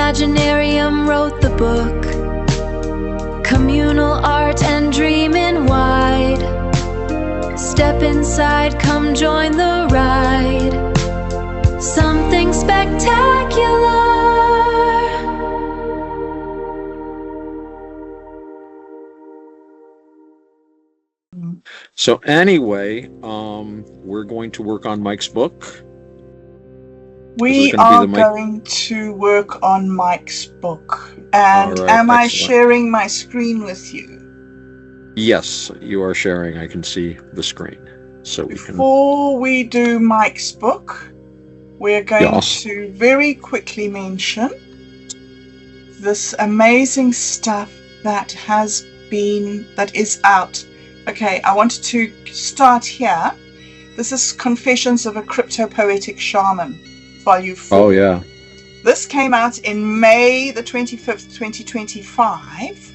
Imaginarium wrote the book. Communal art and dreaming wide. Step inside, come join the ride. Something spectacular. So anyway, we're going to work on Mike's book. We are going to work on Mike's book. And right, am I excellent. sharing my screen with you? Yes, you are sharing. I can see the screen. So Before we do Mike's book, we're going to very quickly mention this amazing stuff that is out. Okay, I wanted to start here. This is Confessions of a Crypto-Poetic Shaman, Volume 4. Oh, yeah. This came out in May the 25th, 2025.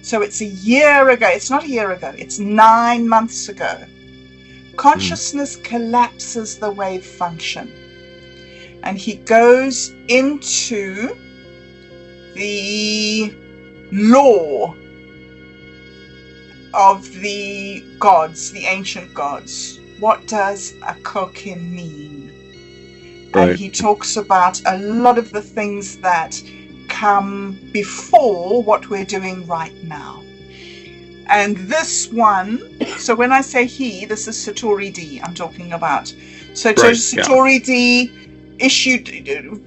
So it's a year ago. It's not a year ago. It's 9 months ago. Consciousness collapses the wave function. And he goes into the law of the gods, the ancient gods. What does a kokin mean? Right. And he talks about a lot of the things that come before what we're doing right now. And this one, so when I say he, this is SatoriD I'm talking about. So SatoriD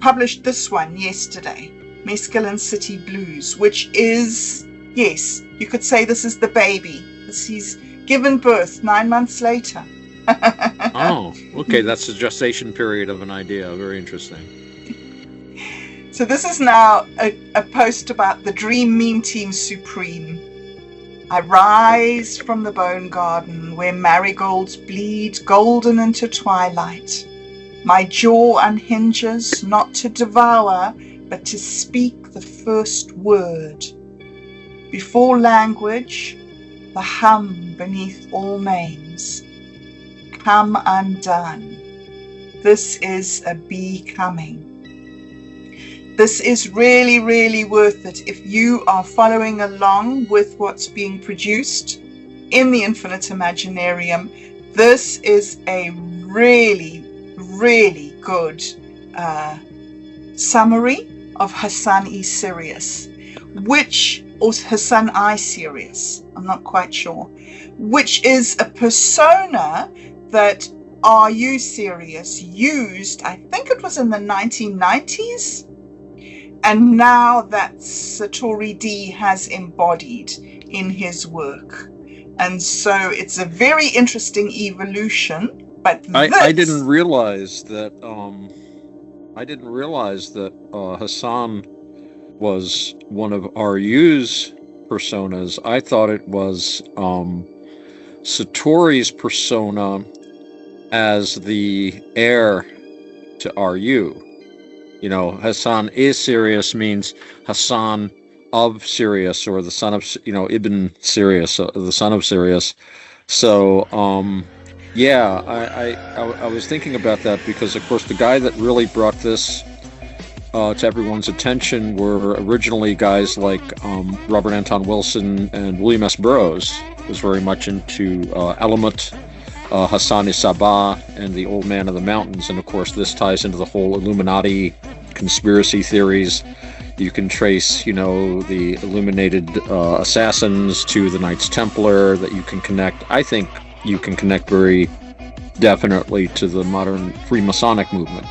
published this one yesterday, Mescaline City Blues, which is, yes, you could say this is the baby. He's given birth 9 months later. Oh, okay. That's the gestation period of an idea. Very interesting. So this is now a post about the Dream Meme Team Supreme. I rise from the bone garden where marigolds bleed golden into twilight. My jaw unhinges not to devour, but to speak the first word. Before language, the hum beneath all names. Come undone. This is a bee coming. This is really, really worth it if you are following along with what's being produced in the Infinite Imaginarium. This is a really, really good summary of Hassan-I-Sirius, or Hassan-I-Sirius, I'm not quite sure, which is a persona that Sirius used, I think it was in the 1990s, and now that SatoriD has embodied in his work. And so it's a very interesting evolution. But I didn't realize that Hassan was one of RU's personas. I thought it was Satori's persona as the heir to RU. You know, Hassan-I-Sirius means Hassan of Sirius, or the son of, Ibn Sirius, the son of Sirius. So, yeah, I was thinking about that because, of course, the guy that really brought this to everyone's attention were originally guys like Robert Anton Wilson and William S. Burroughs was very much into Element, Hassan-I-Sabah, and the Old Man of the Mountains. And, of course, this ties into the whole Illuminati conspiracy theories. You can trace, the illuminated assassins to the Knights Templar, that you can connect. I think you can connect very definitely to the modern Freemasonic movement.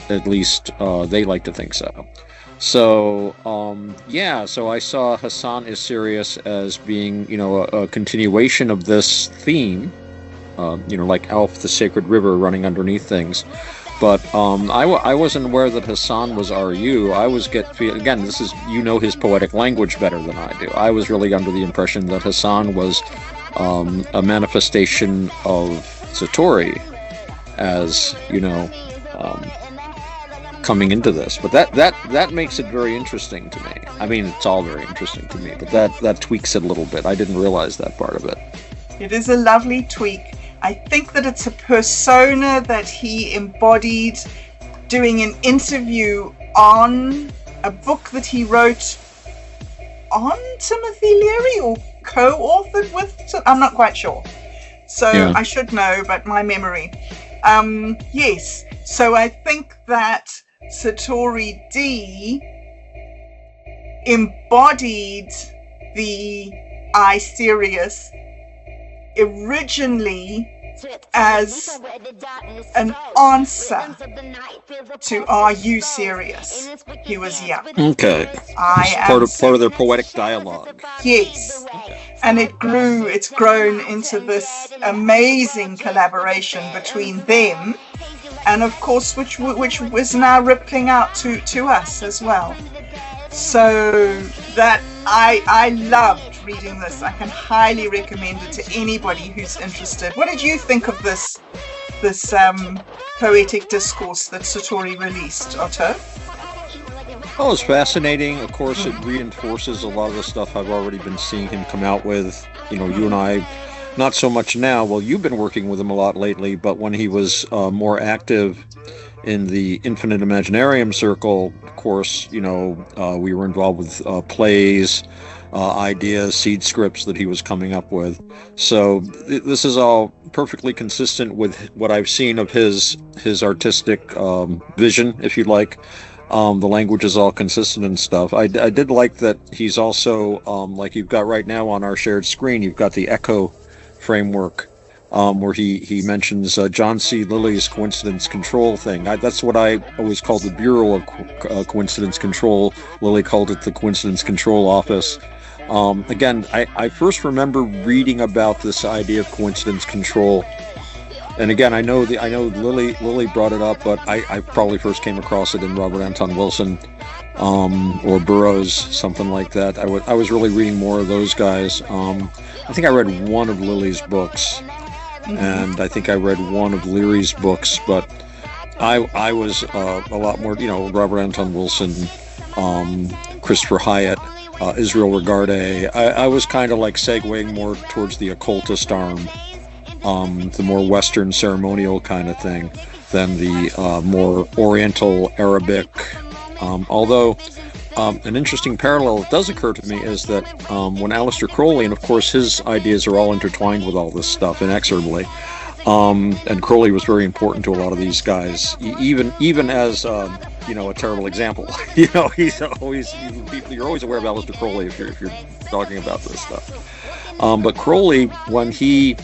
At least they like to think so. So, so I saw Hassan-I-Sirius as being, a continuation of this theme, like Alf, the Sacred River running underneath things. But I wasn't aware that Hassan was RU. I was again, this is, his poetic language better than I do. I was really under the impression that Hassan was a manifestation of Satori as, coming into this. But that makes it very interesting to me. I mean, it's all very interesting to me, but that tweaks it a little bit. I didn't realize that part of it. It is a lovely tweak. I think that it's a persona that he embodied doing an interview on a book that he wrote on Timothy Leary, or co-authored with, I'm not quite sure. So Yeah. I should know, but my memory. Yes. So I think that SatoriD embodied the I-Sirius originally as an answer to Are You Serious? He was young. Okay. I am Part of their poetic dialogue. Yes. And it's grown into this amazing collaboration between them, and of course which was now rippling out to us as well. So that I loved reading this. I can highly recommend it to anybody who's interested. What did you think of this poetic discourse that Satori released, Otto? Oh, it's fascinating. Of course, it reinforces a lot of the stuff I've already been seeing him come out with. You know, you and I, not so much now. Well, you've been working with him a lot lately, but when he was more active in the Infinite Imaginarium circle, of course, you know, we were involved with plays, ideas, seed scripts that he was coming up with. So this is all perfectly consistent with what I've seen of his artistic vision, if you like. The language is all consistent and stuff. I did like that he's also, like you've got right now on our shared screen, you've got the Echo framework, where he mentions John C. Lilly's coincidence control thing. That's what I always called the Bureau of Coincidence Control. Lilly called it the Coincidence Control Office. Again, I first remember reading about this idea of coincidence control. And again, I know Lilly brought it up, but I probably first came across it in Robert Anton Wilson, or Burroughs, something like that. I was really reading more of those guys. I think I read one of Lilly's books, and I think I read one of Leary's books, but I was a lot more, you know, Robert Anton Wilson, Christopher Hyatt, Israel Regarde. I was kind of like segueing more towards the occultist arm. The more Western ceremonial kind of thing than the more Oriental Arabic. Although an interesting parallel that does occur to me is that when Aleister Crowley, and of course his ideas are all intertwined with all this stuff inexorably, and Crowley was very important to a lot of these guys, even as you know, a terrible example. You know, he's always, you're always aware of Aleister Crowley if you're talking about this stuff. But Crowley, when he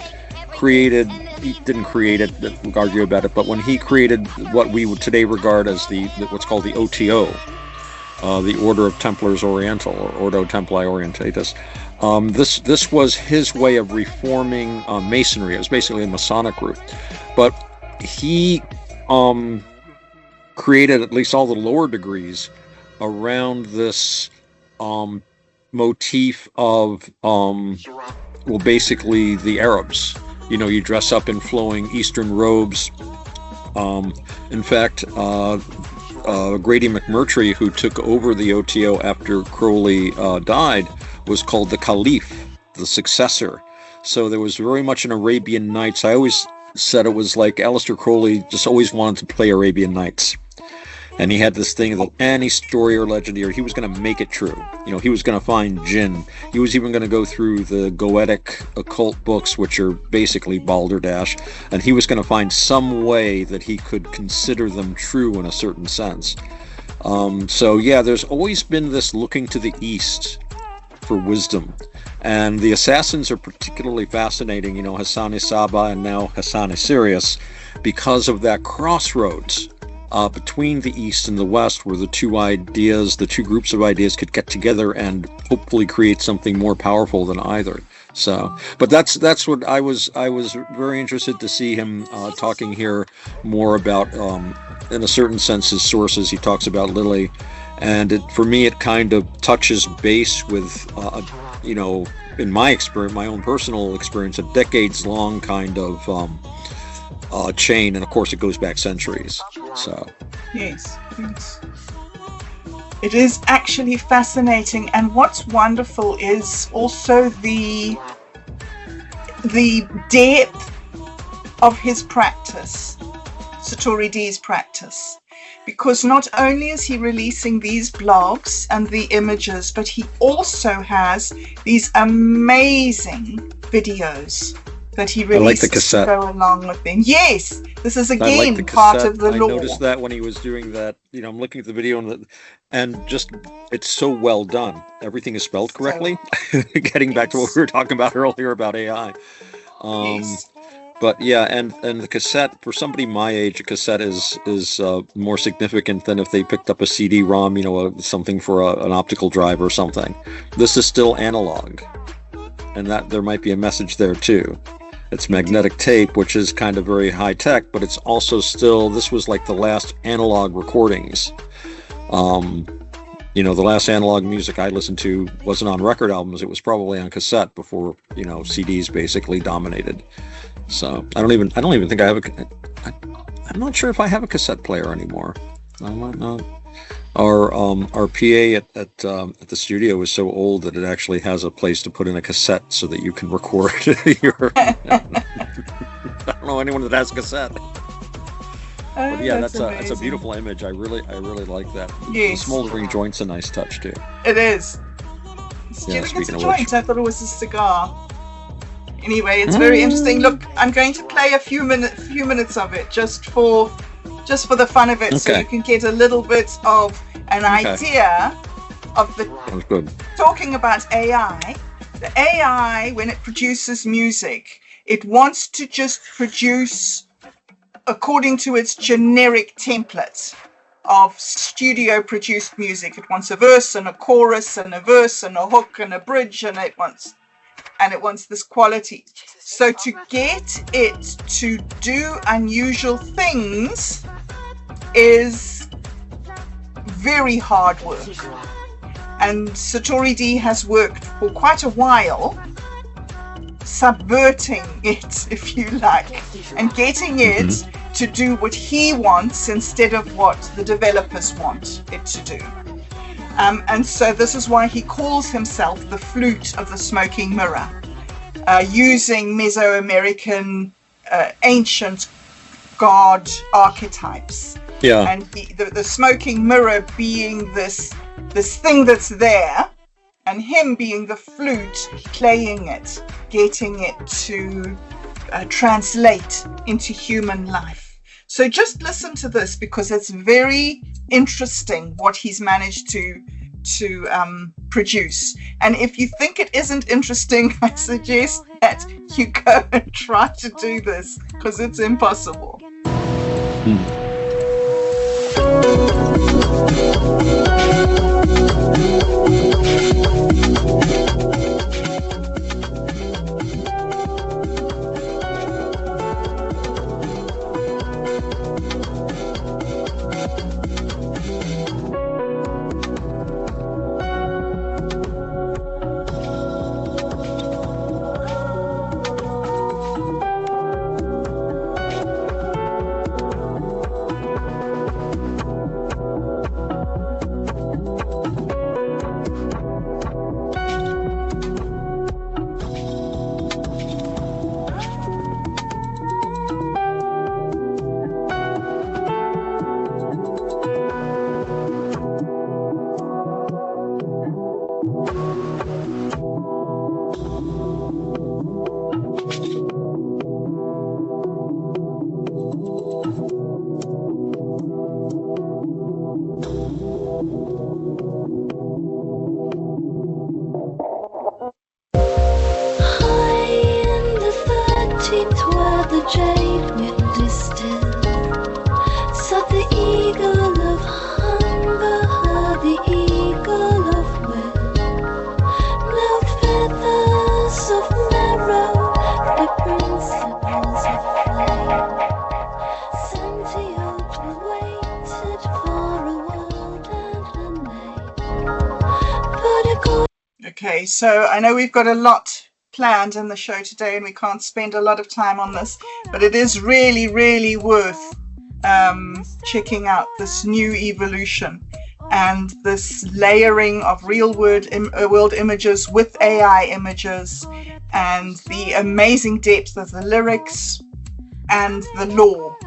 didn't create it, we'll argue about it, but when he created what we would today regard as what's called the OTO, the Order of Templars Oriental, or Ordo Templi Orientatis, this was his way of reforming Masonry. It was basically a Masonic group, but he created at least all the lower degrees around this motif of basically the Arabs. You know, you dress up in flowing Eastern robes. In fact, Grady McMurtry, who took over the OTO after Crowley died, was called the Caliph, the successor. So there was very much an Arabian Nights. I always said it was like Aleister Crowley just always wanted to play Arabian Nights. And he had this thing that any story or legend here, he was going to make it true. You know, he was going to find jinn. He was even going to go through the Goetic occult books, which are basically balderdash, and he was going to find some way that he could consider them true in a certain sense. So yeah, there's always been this looking to the east for wisdom. And the assassins are particularly fascinating, you know, Hassan-I and now Hassan-I-Sirius, because of that crossroads between the East and the West, where the two groups of ideas could get together and hopefully create something more powerful than either. So, but that's what I was very interested to see him talking here more about, in a certain sense, his sources. He talks about Lilly, and for me, it kind of touches base with, you know, in my experience, my own personal experience, a decades-long kind of chain, and of course it goes back centuries. So yes, it is actually fascinating, and what's wonderful is also the depth of his practice, SatoriD's practice. because not only is he releasing these blogs and the images, but he also has these amazing videos that he releases to go along with them. Yes, this is again part of the lore. I noticed that when he was doing that. I'm looking at the video and just it's so well done. Everything is spelled correctly. Getting back to what we were talking about earlier about AI. Yes. But yeah, and the cassette, for somebody my age, a cassette is more significant than if they picked up a CD-ROM, something for an optical drive or something. This is still analog, and that there might be a message there too. It's magnetic tape, which is kind of very high tech, but it's also still, this was like the last analog recordings. The last analog music I listened to wasn't on record albums. It was probably on cassette before, CDs basically dominated. So I don't even think I have I'm not sure if I have a cassette player anymore. I might not. Our PA at the studio is so old that it actually has a place to put in a cassette so that you can record your. I don't know anyone that has a cassette. But yeah, that's a beautiful image. I really like that. Yes. The smoldering joint's a nice touch too. It is. It's a joint. I thought it was a cigar. Anyway, it's very interesting. Look, I'm going to play a few minutes of it just for the fun of it, so you can get a little bit of an idea of the. Sounds good. Talking about AI, the AI, when it produces music, it wants to just produce according to its generic template of studio produced music. It wants a verse and a chorus and a verse and a hook and a bridge, and it wants this quality. So to get it to do unusual things is very hard work. And SatoriD has worked for quite a while subverting it, if you like, and getting it to do what he wants instead of what the developers want it to do. And so this is why he calls himself the Flute of the Smoking Mirror, using Mesoamerican ancient god archetypes. Yeah. And the smoking mirror being this thing that's there, and him being the flute, playing it, getting it to translate into human life. So just listen to this, because it's very interesting what he's managed to produce. And if you think it isn't interesting, I suggest that you go and try to do this, because it's impossible. Okay, so I know we've got a lot planned in the show today and we can't spend a lot of time on this, but it is really, really worth checking out this new evolution and this layering of real world images with AI images, and the amazing depth of the lyrics and the lore.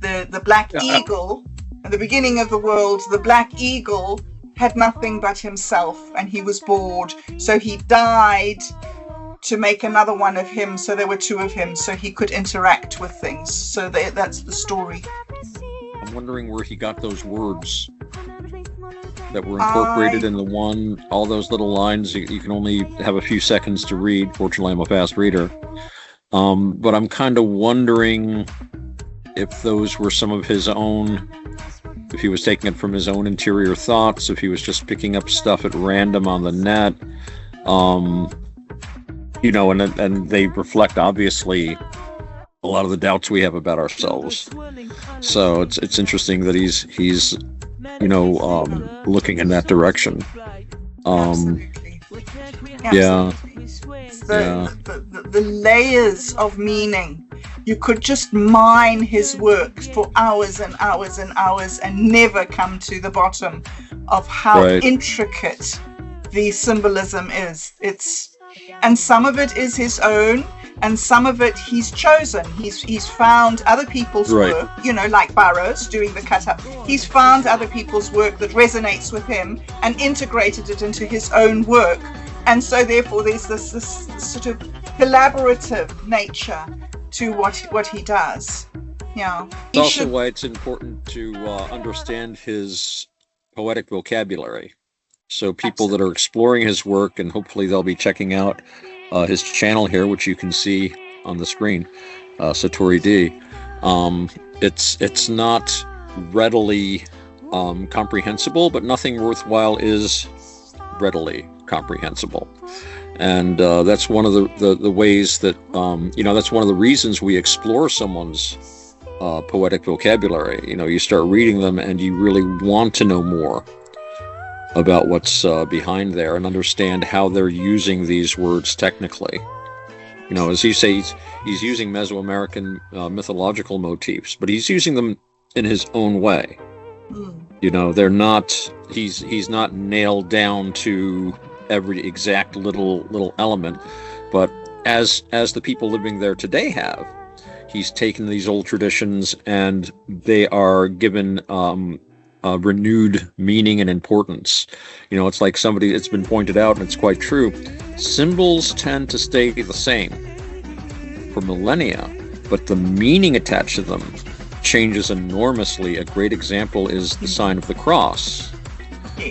The Black Eagle, At the beginning of the world, the black eagle had nothing but himself, and he was bored. So he died to make another one of him. So there were two of him, so he could interact with things. So that's the story. I'm wondering where he got those words that were incorporated in the one, all those little lines. You can only have a few seconds to read. Fortunately, I'm a fast reader. But I'm kind of wondering if those were some of his own, if he was taking it from his own interior thoughts, if he was just picking up stuff at random on the net. You know, and they reflect, obviously, a lot of the doubts we have about ourselves. So it's interesting that he's you know, looking in that direction. Absolutely. Yeah. The layers of meaning. You could just mine his work for hours and hours and hours and never come to the bottom of how intricate the symbolism is. And some of it is his own, and some of it he's chosen. He's found other people's work, you know, like Burroughs doing the cut up. He's found other people's work that resonates with him and integrated it into his own work. And so therefore there's this sort of collaborative nature to what he does. Yeah. It's also why it's important to understand his poetic vocabulary. So people that are exploring his work, and hopefully they'll be checking out his channel here, which you can see on the screen, SatoriD. It's not readily comprehensible, but nothing worthwhile is readily comprehensible. And that's one of the ways that, you know, that's one of the reasons we explore someone's poetic vocabulary. You know, you start reading them and you really want to know more about what's behind there and understand how they're using these words technically. You know, as you say, he's using Mesoamerican mythological motifs, but he's using them in his own way. You know, they're not, he's not nailed down to every exact little element, but as the people living there today have, he's taken these old traditions and they are given renewed meaning and importance. You know, it's like it's been pointed out, and it's quite true, symbols tend to stay the same for millennia, but the meaning attached to them changes enormously. A great example is the sign of the cross,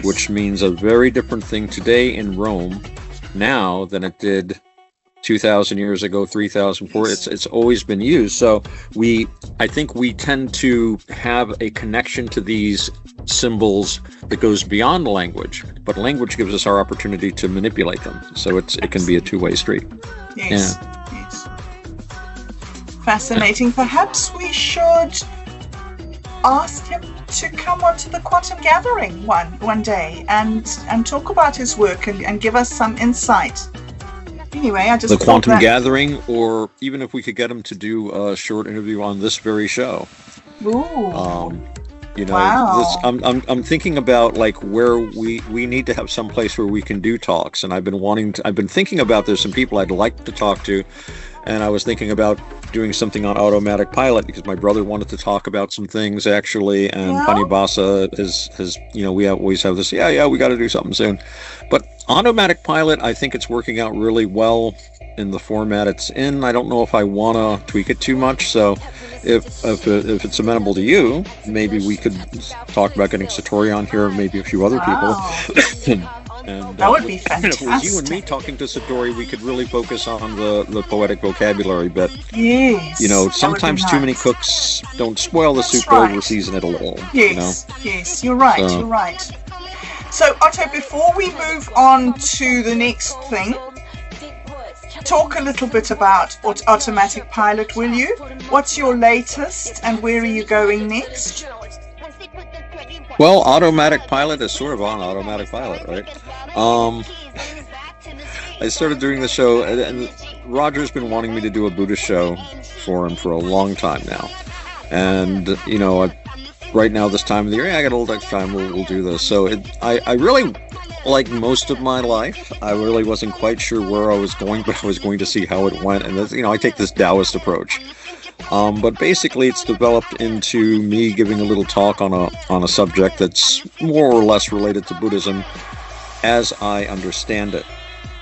which means a very different thing today in Rome now than it did 2,000 years ago, 3,000, 4,000. It's always been used. So I think we tend to have a connection to these symbols that goes beyond language, but language gives us our opportunity to manipulate them. So it can be a two-way street. Yes. Fascinating. Perhaps we should ask him to come onto the Quantum Gathering one day and talk about his work and give us some insight. Anyway, I just the Quantum Gathering, or even if we could get him to do a short interview on this very show. Ooh. You know, wow. I'm thinking about like where we need to have some place where we can do talks, and I've been thinking about there's some people I'd like to talk to, and I was thinking about doing something on Otto-matic Pilot because my brother wanted to talk about some things actually, and Panibasa has you know, we always have this, we got to do something soon. But Otto-matic Pilot, I think it's working out really well in the format it's in. I don't know if I want to tweak it too much, so if it's amenable to you, maybe we could talk about getting Satori on here, maybe a few other people. And, that would be fantastic. If it was you and me talking to Satori, we could really focus on the poetic vocabulary bit. Yes. You know, sometimes too many cooks don't spoil the soup, but over-season it a little. Yes, you know? Yes, you're right, you're right. So, Otto, before we move on to the next thing, talk a little bit about Otto-matic Pilot, will you? What's your latest and where are you going next? Well, Otto-matic Pilot is sort of on Otto-matic Pilot, right? I started doing the show, and Roger's been wanting me to do a Buddhist show for him for a long time now. And, you know, right now, this time of the year, I got a little extra time, we'll do this. So I really, like most of my life, I really wasn't quite sure where I was going, but I was going to see how it went. And, you know, I take this Taoist approach. But basically, it's developed into me giving a little talk on a subject that's more or less related to Buddhism as I understand it.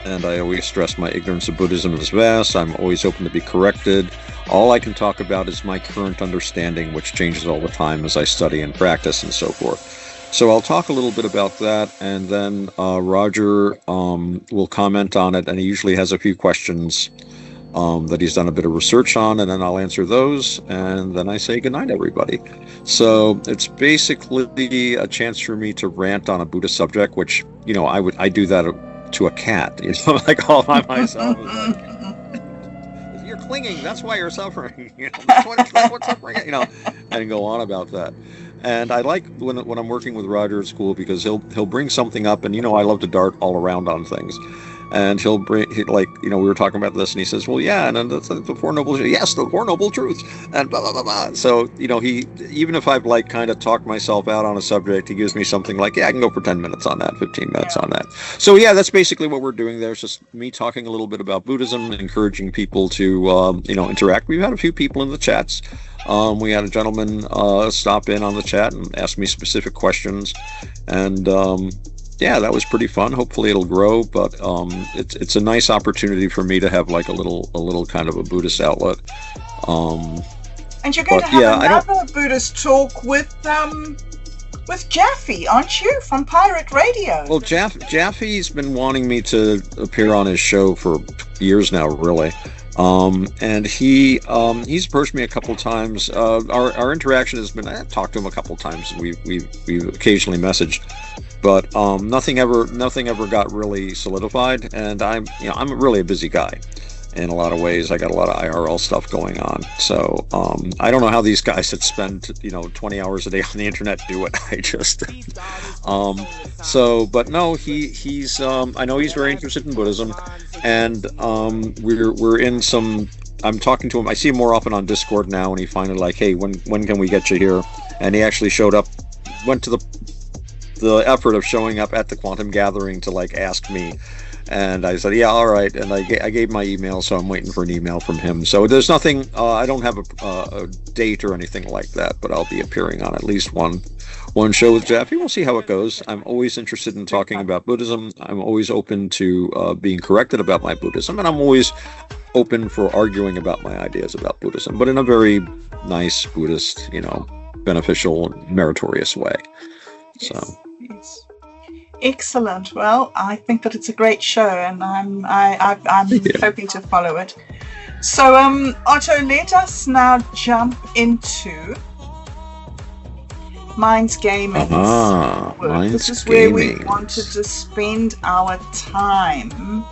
And I always stress my ignorance of Buddhism is vast. I'm always open to be corrected. All I can talk about is my current understanding, which changes all the time as I study and practice and so forth. So I'll talk a little bit about that, and then Roger will comment on it, and he usually has a few questions that he's done a bit of research on, and then I'll answer those, and then I say goodnight, everybody. So it's basically a chance for me to rant on a Buddhist subject, which, you know, I do that to a cat, you know, like all by myself. Like, you're clinging, that's why you're suffering. You know, that's what's suffering, you know, and go on about that. And I like when I'm working with Roger at school, because he'll bring something up, and, you know, I love to dart all around on things. And he'll bring, like, you know, we were talking about this, and he says, well, yeah, and then the Four Noble, yes, the Four Noble Truths, and blah, blah, blah, blah. So, you know, even if I've, like, kind of talked myself out on a subject, he gives me something like, yeah, I can go for 10 minutes on that, 15 minutes on that. So, yeah, that's basically what we're doing there. It's just me talking a little bit about Buddhism, encouraging people to, you know, interact. We've had a few people in the chats. We had a gentleman stop in on the chat and ask me specific questions, and yeah, that was pretty fun. Hopefully it'll grow, but it's a nice opportunity for me to have like a little kind of a Buddhist outlet. And you're going to have another Buddhist talk with Jaffe, aren't you, from Pirate Radio? Well, Jaffe's been wanting me to appear on his show for years now, really. And he's approached me a couple times. Our interaction has been, I've talked to him a couple times. We've occasionally messaged, but nothing ever got really solidified. And I'm really a busy guy in a lot of ways. I got a lot of IRL stuff going on. So I don't know how these guys that spend 20 hours a day on the internet do it. I just but no, he's I know he's very interested in Buddhism, and we're in some. I'm talking to him. I see him more often on Discord now, and he finally like, hey, when can we get you here? And he actually showed up, went to the effort of showing up at the Quantum Gathering to like ask me. And I said, yeah, all right. And I gave my email, so I'm waiting for an email from him. So there's nothing, I don't have a date or anything like that, but I'll be appearing on at least one show with Jaffe. We'll see how it goes. I'm always interested in talking about Buddhism. I'm always open to being corrected about my Buddhism, and I'm always open for arguing about my ideas about Buddhism, but in a very nice Buddhist, beneficial, meritorious way. So. Yes. Excellent. Well, I think that it's a great show, and I'm hoping to follow it. So, Otto, let us now jump into Mind's Gaming. This is where we wanted to spend our time.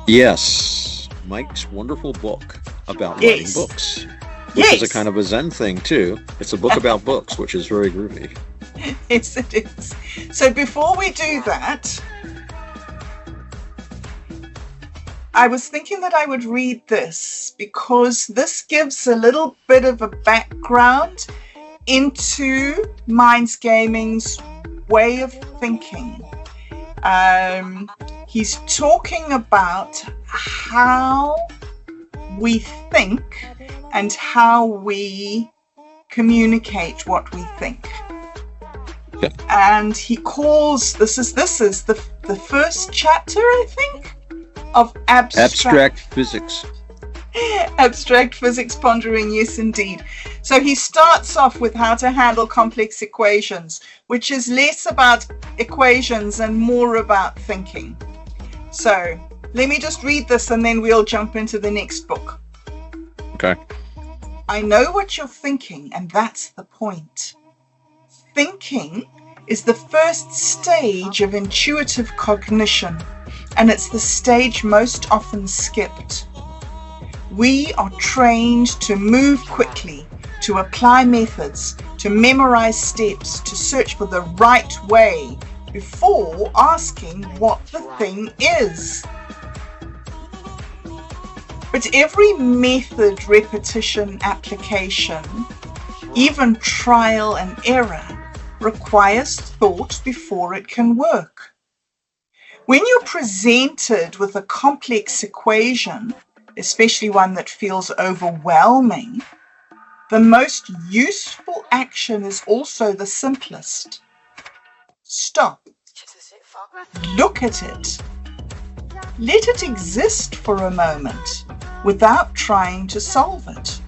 Yes, Mike's wonderful book about writing books, which is a kind of a Zen thing too. It's a book about books, which is very groovy. Yes, it is. So before we do that, I was thinking that I would read this because this gives a little bit of a background into Mind's Gaming's way of thinking. He's talking about how we think and how we communicate what we think. Yeah. And he calls this is the first chapter, I think, of abstract physics. Abstract physics pondering, yes indeed. So he starts off with how to handle complex equations, which is less about equations and more about thinking. So let me just read this and then we'll jump into the next book. Okay. I know what you're thinking, and that's the point. Thinking is the first stage of intuitive cognition, and it's the stage most often skipped. We are trained to move quickly, to apply methods, to memorize steps, to search for the right way before asking what the thing is. But every method, repetition, application, even trial and error, requires thought before it can work. When you're presented with a complex equation, especially one that feels overwhelming, The most useful action is also the simplest. Stop. Look at it. Let it exist for a moment without trying to solve it.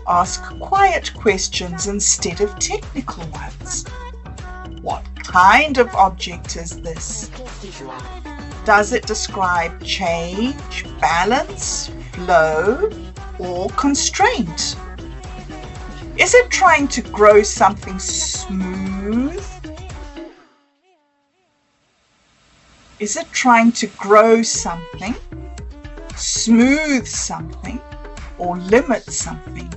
Ask quiet questions instead of technical ones. What kind of object is this? Does it describe change, balance, flow, or constraint? Is it trying to grow something smooth? Is it trying to grow something, smooth something, or limit something?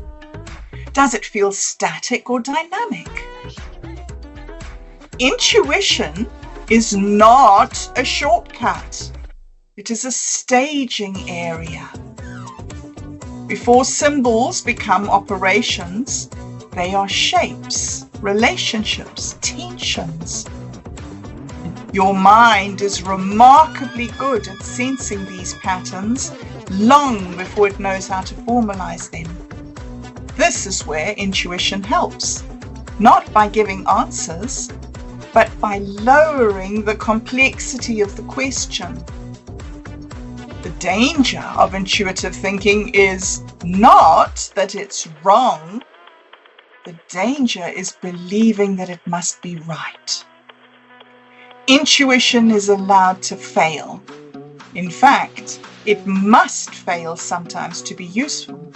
Does it feel static or dynamic? Intuition is not a shortcut. It is a staging area. Before symbols become operations, they are shapes, relationships, tensions. Your mind is remarkably good at sensing these patterns long before it knows how to formalize them. This is where intuition helps, not by giving answers, but by lowering the complexity of the question. The danger of intuitive thinking is not that it's wrong. The danger is believing that it must be right. Intuition is allowed to fail. In fact, it must fail sometimes to be useful.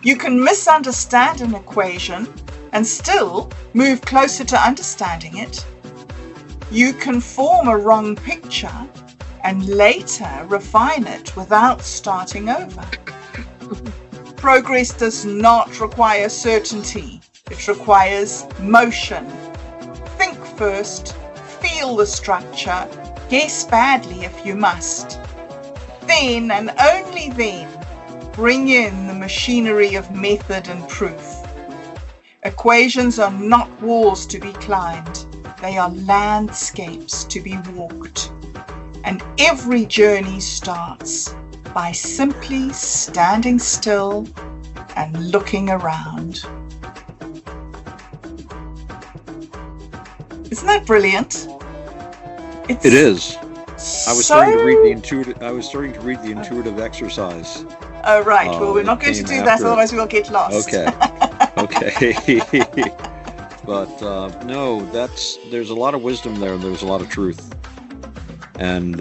You can misunderstand an equation and still move closer to understanding it. You can form a wrong picture and later refine it without starting over. Progress does not require certainty. It requires motion. Think first, feel the structure, guess badly if you must. Then and only then, bring in the machinery of method and proof. Equations are not walls to be climbed. They are landscapes to be walked. And every journey starts by simply standing still and looking around. Isn't that brilliant? It is. I was starting to read the intuitive exercise. Oh, right. Well, we're not going to do that, otherwise we'll get lost. Okay. But no, there's a lot of wisdom there, and there's a lot of truth, and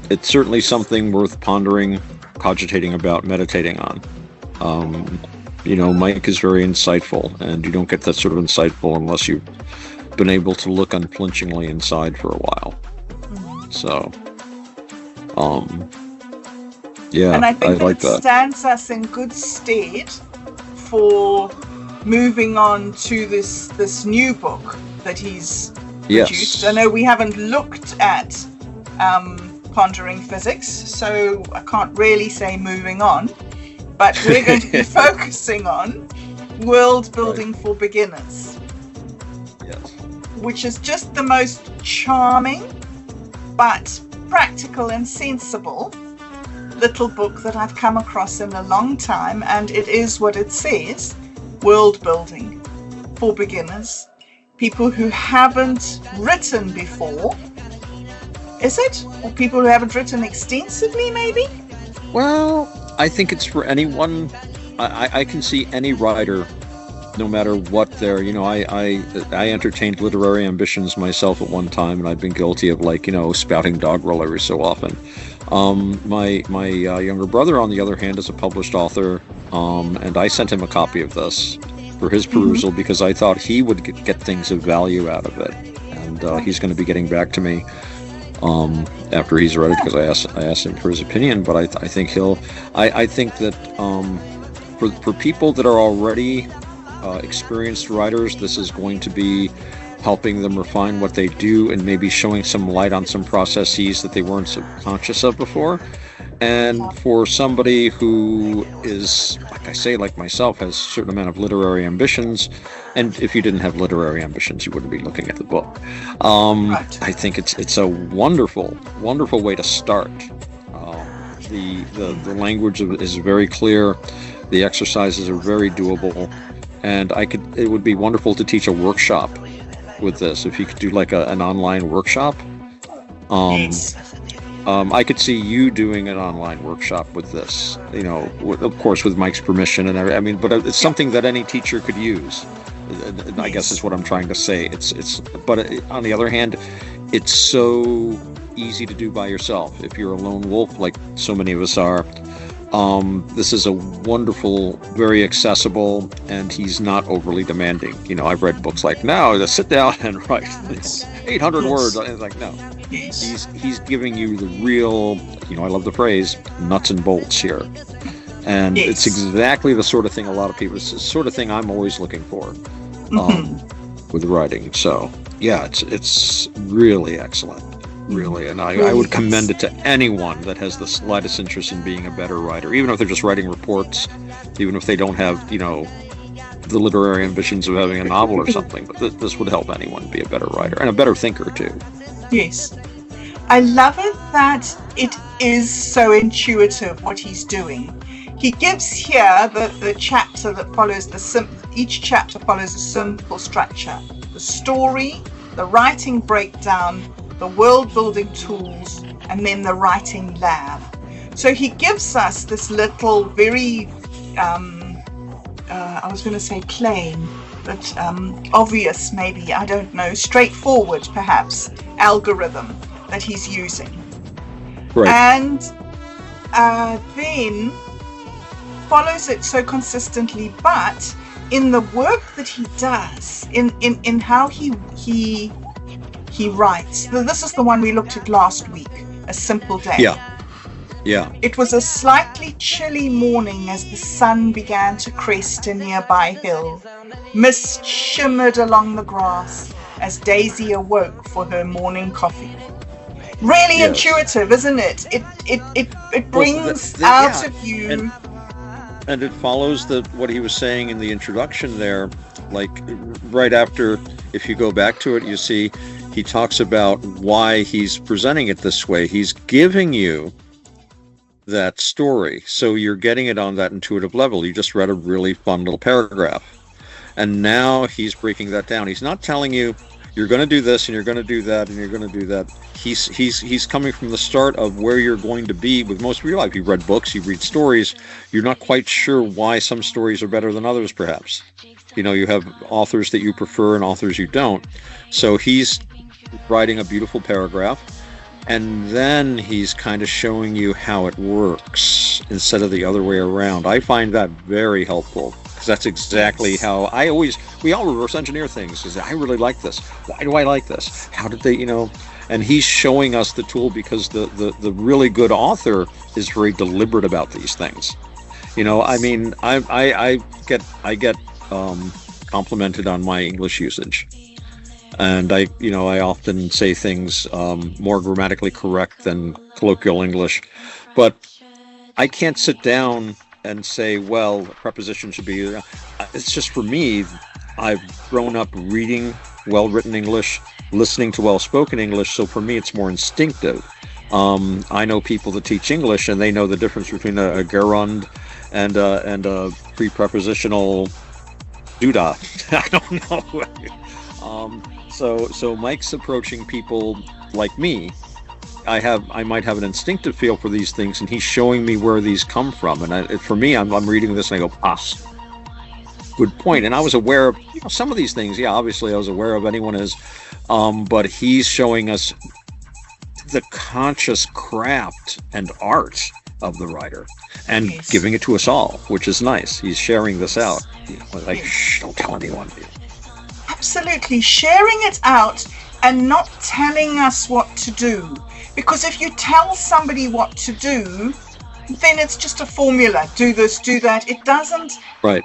it's certainly something worth pondering, cogitating about, meditating on. Mike is very insightful, and you don't get that sort of insightful unless you've been able to look unflinchingly inside for a while. So, yeah, and I think like that stands us in good stead for moving on to this new book that he's produced. I know we haven't looked at Pondering Physics, so I can't really say moving on, but we're going to be focusing on Worldbuilding for Beginners. Yes. Which is just the most charming but practical and sensible little book that I've come across in a long time, and it is what it says: world building for beginners, people who haven't written before. Is it? Or people who haven't written extensively, maybe? Well, I think it's for anyone. I can see any writer, no matter what their, I entertained literary ambitions myself at one time, and I've been guilty of spouting doggerel every so often. My younger brother, on the other hand, is a published author, and I sent him a copy of this for his perusal because I thought he would get things of value out of it, and he's going to be getting back to me after he's read it, because I asked him for his opinion. But I think I think that for people that are already experienced writers, this is going to be helping them refine what they do and maybe showing some light on some processes that they weren't subconscious of before. And for somebody who is, like I say, like myself, has a certain amount of literary ambitions, and if you didn't have literary ambitions, you wouldn't be looking at the book. I think it's a wonderful way to start. The language is very clear. The exercises are very doable, and it would be wonderful to teach a workshop with this. If you could do like an online workshop. Yes. I could see you doing an online workshop with this, of course, with Mike's permission and everything. I mean, but it's something that any teacher could use. I guess is what I'm trying to say. But on the other hand, it's so easy to do by yourself. If you're a lone wolf, like so many of us are, this is a wonderful, very accessible, and he's not overly demanding. I've read books like, now to sit down and write 800 words. It's like, no. He's giving you the real, I love the phrase, nuts and bolts here. And it's exactly the sort of thing it's the sort of thing I'm always looking for with writing. So, yeah, it's really excellent. Really. And I would commend it to anyone that has the slightest interest in being a better writer, even if they're just writing reports, even if they don't have, the literary ambitions of having a novel or something. But this would help anyone be a better writer and a better thinker, too. Yes. I love it that it is so intuitive what he's doing. He gives here the chapter that follows each chapter follows a simple structure. The story, the writing breakdown, the world building tools, and then the writing lab. So he gives us this little very, I was going to say plain, but obvious maybe, I don't know, straightforward perhaps, algorithm that he's using. Right. And then follows it so consistently, but in the work that he does, in how he writes. This is the one we looked at last week, A Simple Day. Yeah. It was a slightly chilly morning as the sun began to crest a nearby hill. Mist shimmered along the grass as Daisy awoke for her morning coffee. Really intuitive, isn't it? It brings out of you. And it follows what he was saying in the introduction there, like right after, if you go back to it, you see he talks about why he's presenting it this way. He's giving you that story, so you're getting it on that intuitive level. You just read a really fun little paragraph, and now he's breaking that down. He's not telling you you're going to do this and you're going to do that and you're going to do that. He's coming from the start of where you're going to be with most of your life. You've read books, you read stories. You're not quite sure why some stories are better than others, perhaps. You have authors that you prefer and authors you don't. So he's writing a beautiful paragraph, and then he's kind of showing you how it works instead of the other way around. I find that very helpful, because that's exactly how we all reverse engineer things. Is I really like this. Why do I like this? How did they, and he's showing us the tool, because the really good author is very deliberate about these things. I mean, I get complimented on my English usage. And I often say things more grammatically correct than colloquial English, but I can't sit down and say, well, a preposition should be. It's just, for me, I've grown up reading well-written English, listening to well-spoken English, so for me it's more instinctive. I know people that teach English, and they know the difference between a gerund and a pre-prepositional doodah. I don't know. So Mike's approaching people like me. I might have an instinctive feel for these things, and he's showing me where these come from. And for me, I'm reading this and I go, good point. And I was aware of some of these things. Yeah, obviously I was aware of, anyone is. But he's showing us the conscious craft and art of the writer, and giving it to us all, which is nice. He's sharing this out. Shh, don't tell anyone. Absolutely, sharing it out and not telling us what to do. Because if you tell somebody what to do, then it's just a formula. Do this, do that. It doesn't. Right.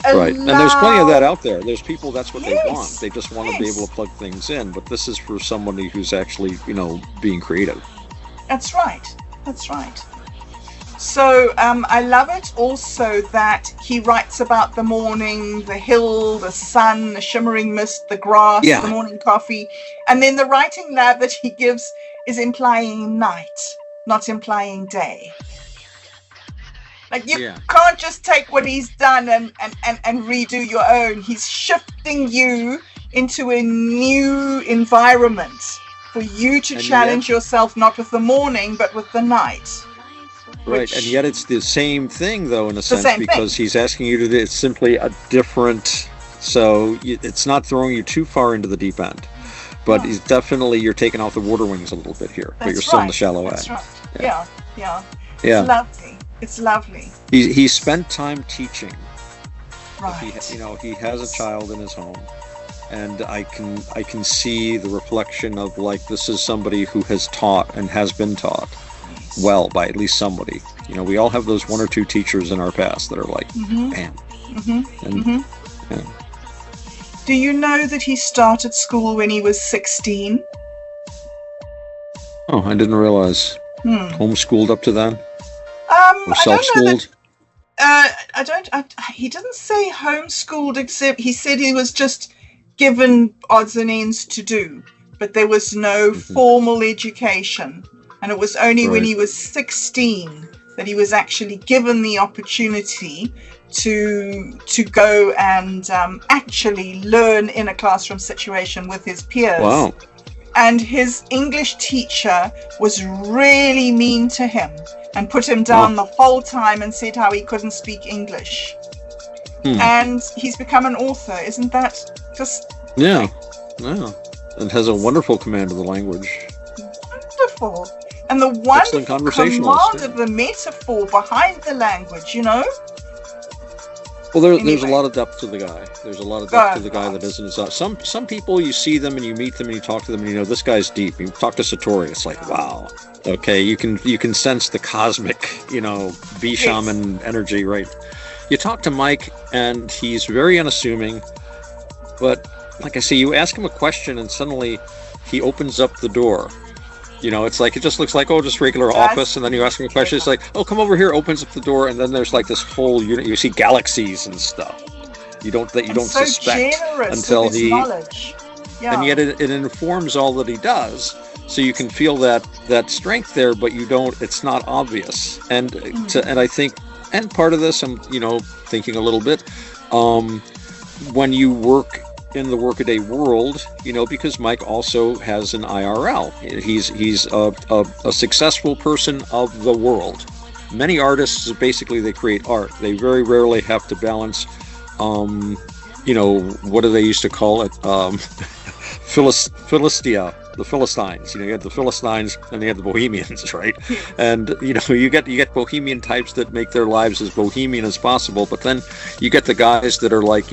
And there's plenty of that out there. There's people, that's what they want. They just want to be able to plug things in. But this is for somebody who's actually, being creative. That's right. So I love it also that he writes about the morning, the hill, the sun, the shimmering mist, the grass, the morning coffee. And then the writing lab that he gives is implying night, not implying day. Like you can't just take what he's done and redo your own. He's shifting you into a new environment for you to challenge yourself, not with the morning, but with the night. Right, and yet it's the same thing, though, in a sense, because he's asking you to do it's simply a different. So it's not throwing you too far into the deep end, but it's definitely you're taking off the water wings a little bit here, but you're still in the shallow end. That's right. Yeah. It's lovely. It's lovely. He spent time teaching. Right. He has a child in his home, and I can see the reflection of like this is somebody who has taught and has been taught well by at least somebody. We all have those one or two teachers in our past that are like, bam. Yeah. Do you know that he started school when he was 16? Oh, I didn't realize. Homeschooled up to then? Or self-schooled? He didn't say homeschooled, except he said he was just given odds and ends to do, but there was no formal education. And it was only when he was 16 that he was actually given the opportunity to go and actually learn in a classroom situation with his peers. Wow. And his English teacher was really mean to him and put him down the whole time and said how he couldn't speak English. And he's become an author. Isn't that just... Yeah. And has a wonderful command of the language. Wonderful. And the wonderful command of the metaphor behind the language, Well, there's a lot of depth to the guy. There's a lot of depth to the guy that isn't. Some people, you see them and you meet them and you talk to them and this guy's deep. You talk to SatoriD, it's like, wow. Okay, you can sense the cosmic, Bee Shaman energy, right? You talk to Mike and he's very unassuming, but like I say, you ask him a question and suddenly he opens up the door. It's like, it just looks like, just regular office, and then you ask him a question, it's like, come over here, opens up the door, and then there's like this whole unit, you see galaxies and stuff. You don't suspect until he... knowledge. Yeah. And yet it informs all that he does, so you can feel that strength there, but you don't, it's not obvious. And I think, and part of this, I'm, thinking a little bit, when you work in the workaday world, because Mike also has an IRL. He's a successful person of the world. Many artists, basically, they create art. They very rarely have to balance, what do they used to call it? Philistia, the Philistines. You had the Philistines and you had the Bohemians, right? And you get Bohemian types that make their lives as bohemian as possible, but then you get the guys that are like,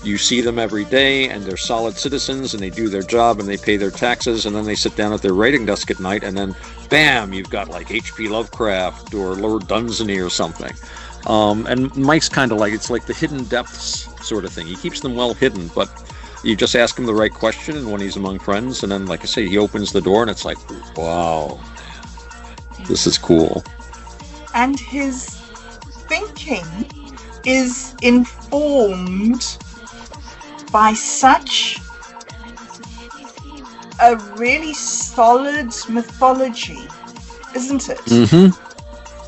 you see them every day and they're solid citizens and they do their job and they pay their taxes, and then they sit down at their writing desk at night and then bam, you've got like H.P. Lovecraft or Lord Dunsany or something. And Mike's kind of like, it's like the hidden depths sort of thing. He keeps them well hidden, but you just ask him the right question and when he's among friends, and then like I say, he opens the door and it's like, wow, this is cool. And his thinking is informed by such a really solid mythology, isn't it?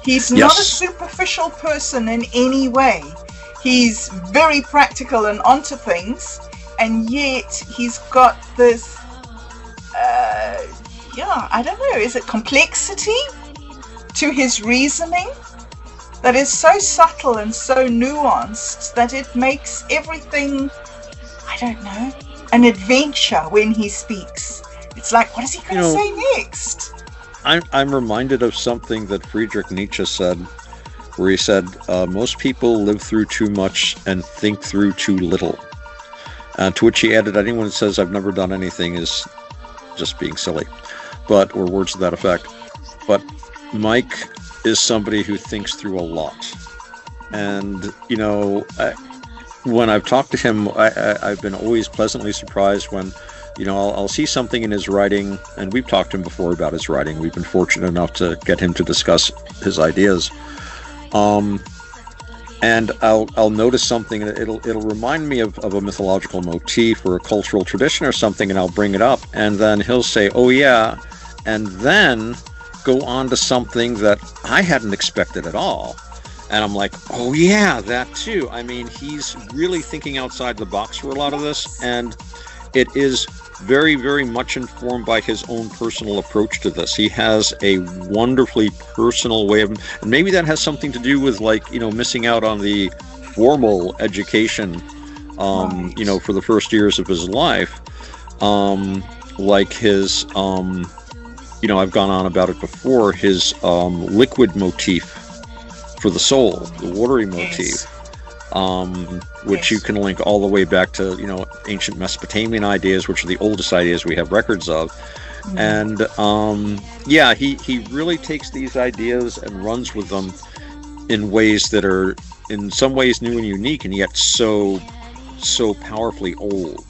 He's not a superficial person in any way. He's very practical and onto things, and yet he's got this I don't know, is it complexity to his reasoning that is so subtle and so nuanced that it makes everything, I don't know, an adventure when he speaks. It's like, what is he going to say next? I'm reminded of something that Friedrich Nietzsche said, where he said, most people live through too much and think through too little. To which he added, anyone that says I've never done anything is just being silly, or words to that effect. But Mike is somebody who thinks through a lot. And, when I've talked to him, I've been always pleasantly surprised when, I'll see something in his writing, and we've talked to him before about his writing. We've been fortunate enough to get him to discuss his ideas. And I'll notice something, and it'll remind me of a mythological motif or a cultural tradition or something, and I'll bring it up, and then he'll say, oh yeah, and then go on to something that I hadn't expected at all. And I'm like, oh yeah, that too. I mean, he's really thinking outside the box for a lot of this, and it is very, very much informed by his own personal approach to this. He has a wonderfully personal way of, and maybe that has something to do with, like, you know, missing out on the formal education, you know, for the first years of his life. Like his, you know, I've gone on about it before, his liquid motif for the soul, the watery motif, which you can link all the way back to, you know, ancient Mesopotamian ideas, which are the oldest ideas we have records of. And yeah, he really takes these ideas and runs with them in ways that are in some ways new and unique, and yet so powerfully old,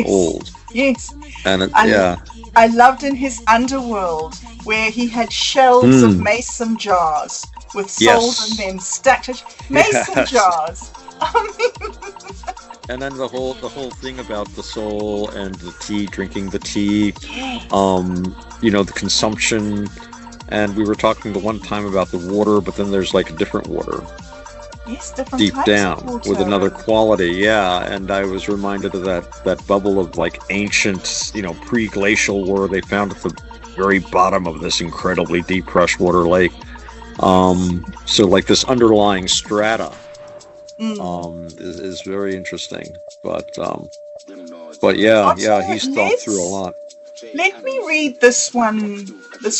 old. Yes. And I loved in his underworld where he had shelves of mason jars with souls in them, stacked mason jars. And then the whole thing about the soul and the tea, drinking the tea, you know, the consumption. And we were talking the one time about the water, but then there's like a different water. Yes, different deep types down of water. with another quality, yeah. And I was reminded of that bubble of like ancient, you know, pre-glacial water they found at the very bottom of this incredibly deep freshwater lake. So like this underlying strata is very interesting. But yeah, he's thought through a lot. Let me read this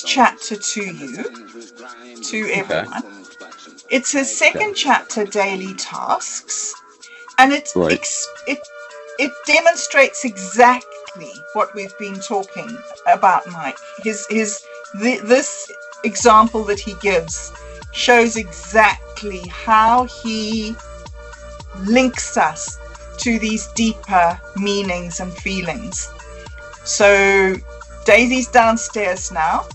chapter to you, to everyone. Okay. It's his second chapter, Daily Tasks, and it demonstrates exactly what we've been talking about, Mike. This example that he gives shows exactly how he links us to these deeper meanings and feelings. So Daisy's downstairs now,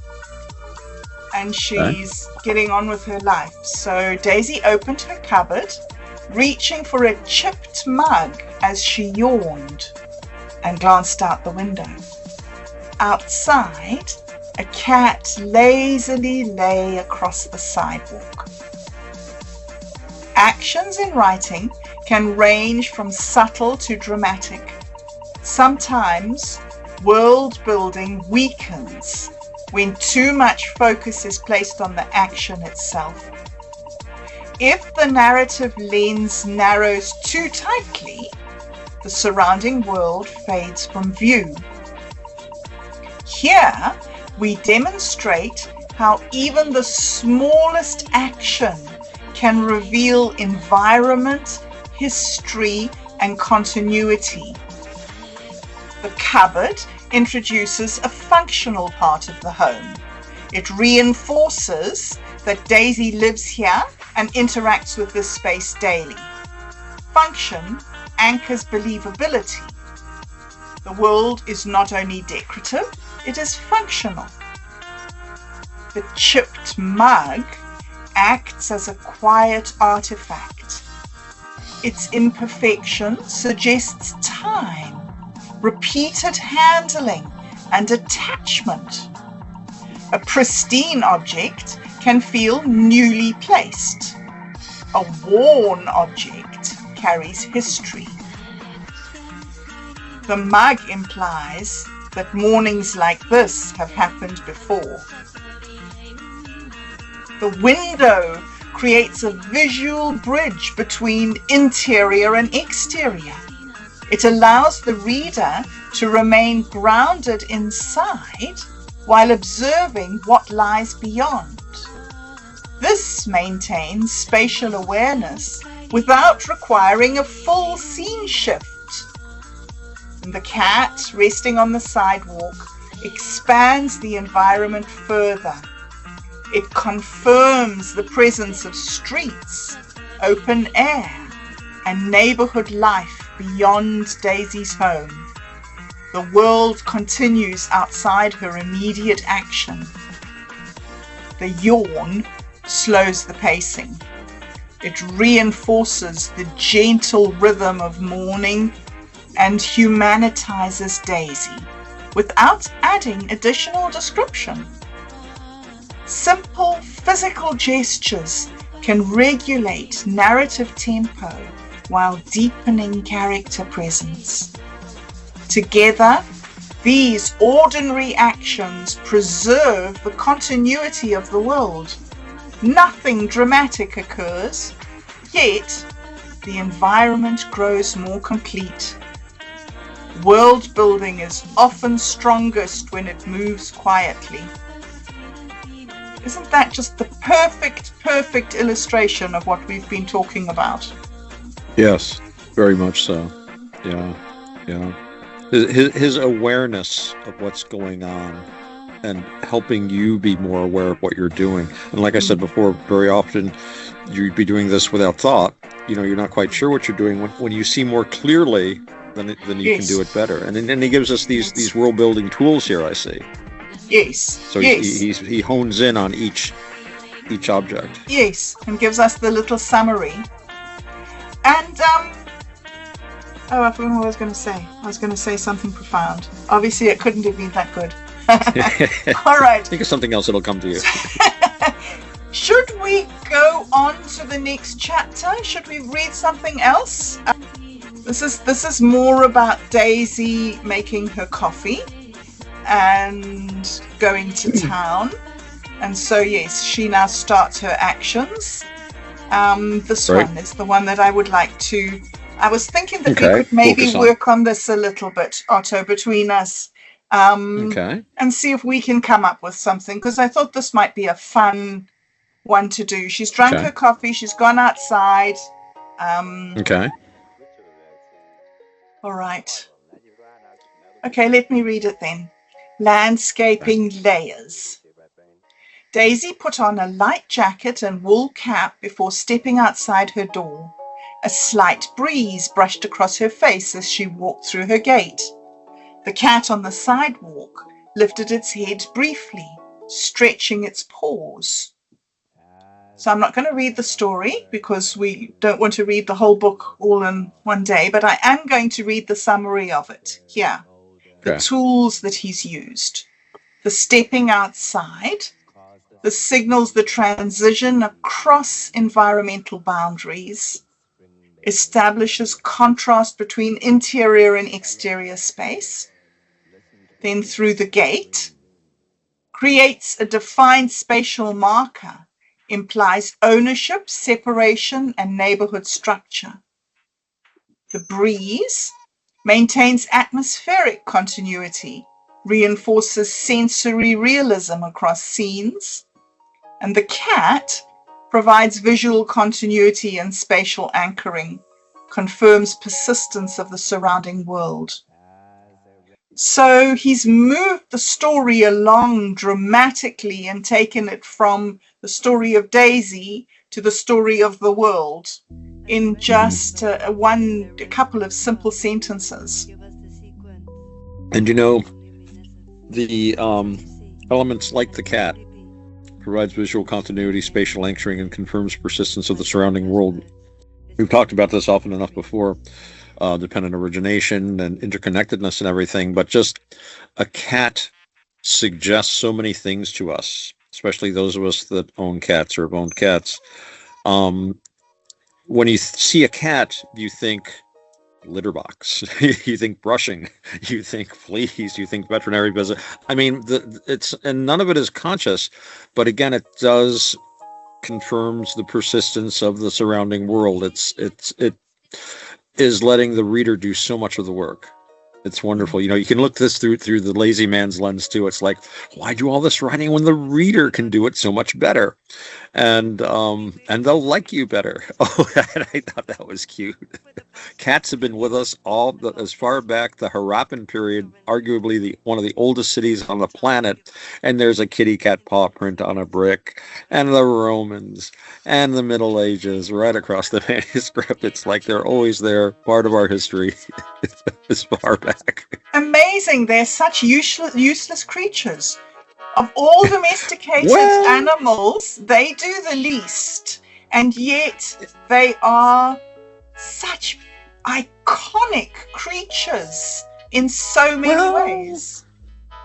and she's getting on with her life. So Daisy opened her cupboard, reaching for a chipped mug as she yawned and glanced out the window. Outside, a cat lazily lay across the sidewalk. Actions in writing can range from subtle to dramatic. Sometimes world building weakens when too much focus is placed on the action itself. If the narrative lens narrows too tightly, the surrounding world fades from view. Here, we demonstrate how even the smallest action can reveal environment, history, and continuity. The cupboard introduces a functional part of the home. It reinforces that Daisy lives here and interacts with this space daily. Function anchors believability. The world is not only decorative, it is functional. The chipped mug acts as a quiet artifact. Its imperfection suggests time, repeated handling, and attachment. A pristine object can feel newly placed. A worn object carries history. The mug implies that mornings like this have happened before. The window creates a visual bridge between interior and exterior. It allows the reader to remain grounded inside while observing what lies beyond. This maintains spatial awareness without requiring a full scene shift. And the cat resting on the sidewalk expands the environment further. It confirms the presence of streets, open air, and neighborhood life beyond Daisy's home. The world continues outside her immediate action. The yawn slows the pacing. It reinforces the gentle rhythm of morning and humanitizes Daisy without adding additional description. Simple physical gestures can regulate narrative tempo while deepening character presence. Together, these ordinary actions preserve the continuity of the world. Nothing dramatic occurs, yet the environment grows more complete. World building is often strongest when it moves quietly. Isn't that just the perfect illustration of what we've been talking about? Yes, very much so. Yeah. His awareness of what's going on and helping you be more aware of what you're doing. And like I said before, very often you'd be doing this without thought. You're not quite sure what you're doing. When you see more clearly, then you can do it better. And then he gives us these world building tools here, I see. Yes. So he hones in on each object. Yes, and gives us the little summary. And I forgot what I was going to say. I was going to say something profound. Obviously, it couldn't have been that good. All right. Think of something else; it'll come to you. Should we go on to the next chapter? Should we read something else? This is more about Daisy making her coffee and going to town. And so, yes, she now starts her actions. This one is the one that I would like to... I was thinking that we could maybe work on this a little bit, Otto, between us. And see if we can come up with something, because I thought this might be a fun one to do. She's drunk her coffee. She's gone outside. All right. Okay, let me read it then. Landscaping layers. Daisy put on a light jacket and wool cap before stepping outside her door. A slight breeze brushed across her face as she walked through her gate. The cat on the sidewalk lifted its head briefly, stretching its paws. So I'm not going to read the story because we don't want to read the whole book all in one day, but I am going to read the summary of it here. The tools that he's used. The stepping outside. The signals the transition across environmental boundaries. Establishes contrast between interior and exterior space. Then through the gate. Creates a defined spatial marker. Implies ownership, separation, and neighborhood structure. The breeze maintains atmospheric continuity, reinforces sensory realism across scenes, and the cat provides visual continuity and spatial anchoring, confirms persistence of the surrounding world. So he's moved the story along dramatically and taken it from the story of Daisy to the story of the world in just a couple of simple sentences. And the elements like the cat provides visual continuity, spatial anchoring, and confirms persistence of the surrounding world. We've talked about this often enough before. Dependent origination and interconnectedness and everything, but just a cat suggests so many things to us, especially those of us that own cats or have owned cats. When you see a cat, you think litter box, you think brushing, you think fleas, you think veterinary visit. I mean, and none of it is conscious, but again, it does confirms the persistence of the surrounding world. It is letting the reader do so much of the work. It's wonderful. You can look this through the lazy man's lens too. It's like, why do all this writing when the reader can do it so much better? And they'll like you better. Oh, I thought that was cute. Cats have been with us as far back the Harappan period, arguably one of the oldest cities on the planet. And there's a kitty cat paw print on a brick, and the Romans and the Middle Ages right across the manuscript. It's like they're always there, part of our history as far back. Amazing. They're such useless creatures. Of all domesticated animals, they do the least. And yet they are such iconic creatures in so many ways.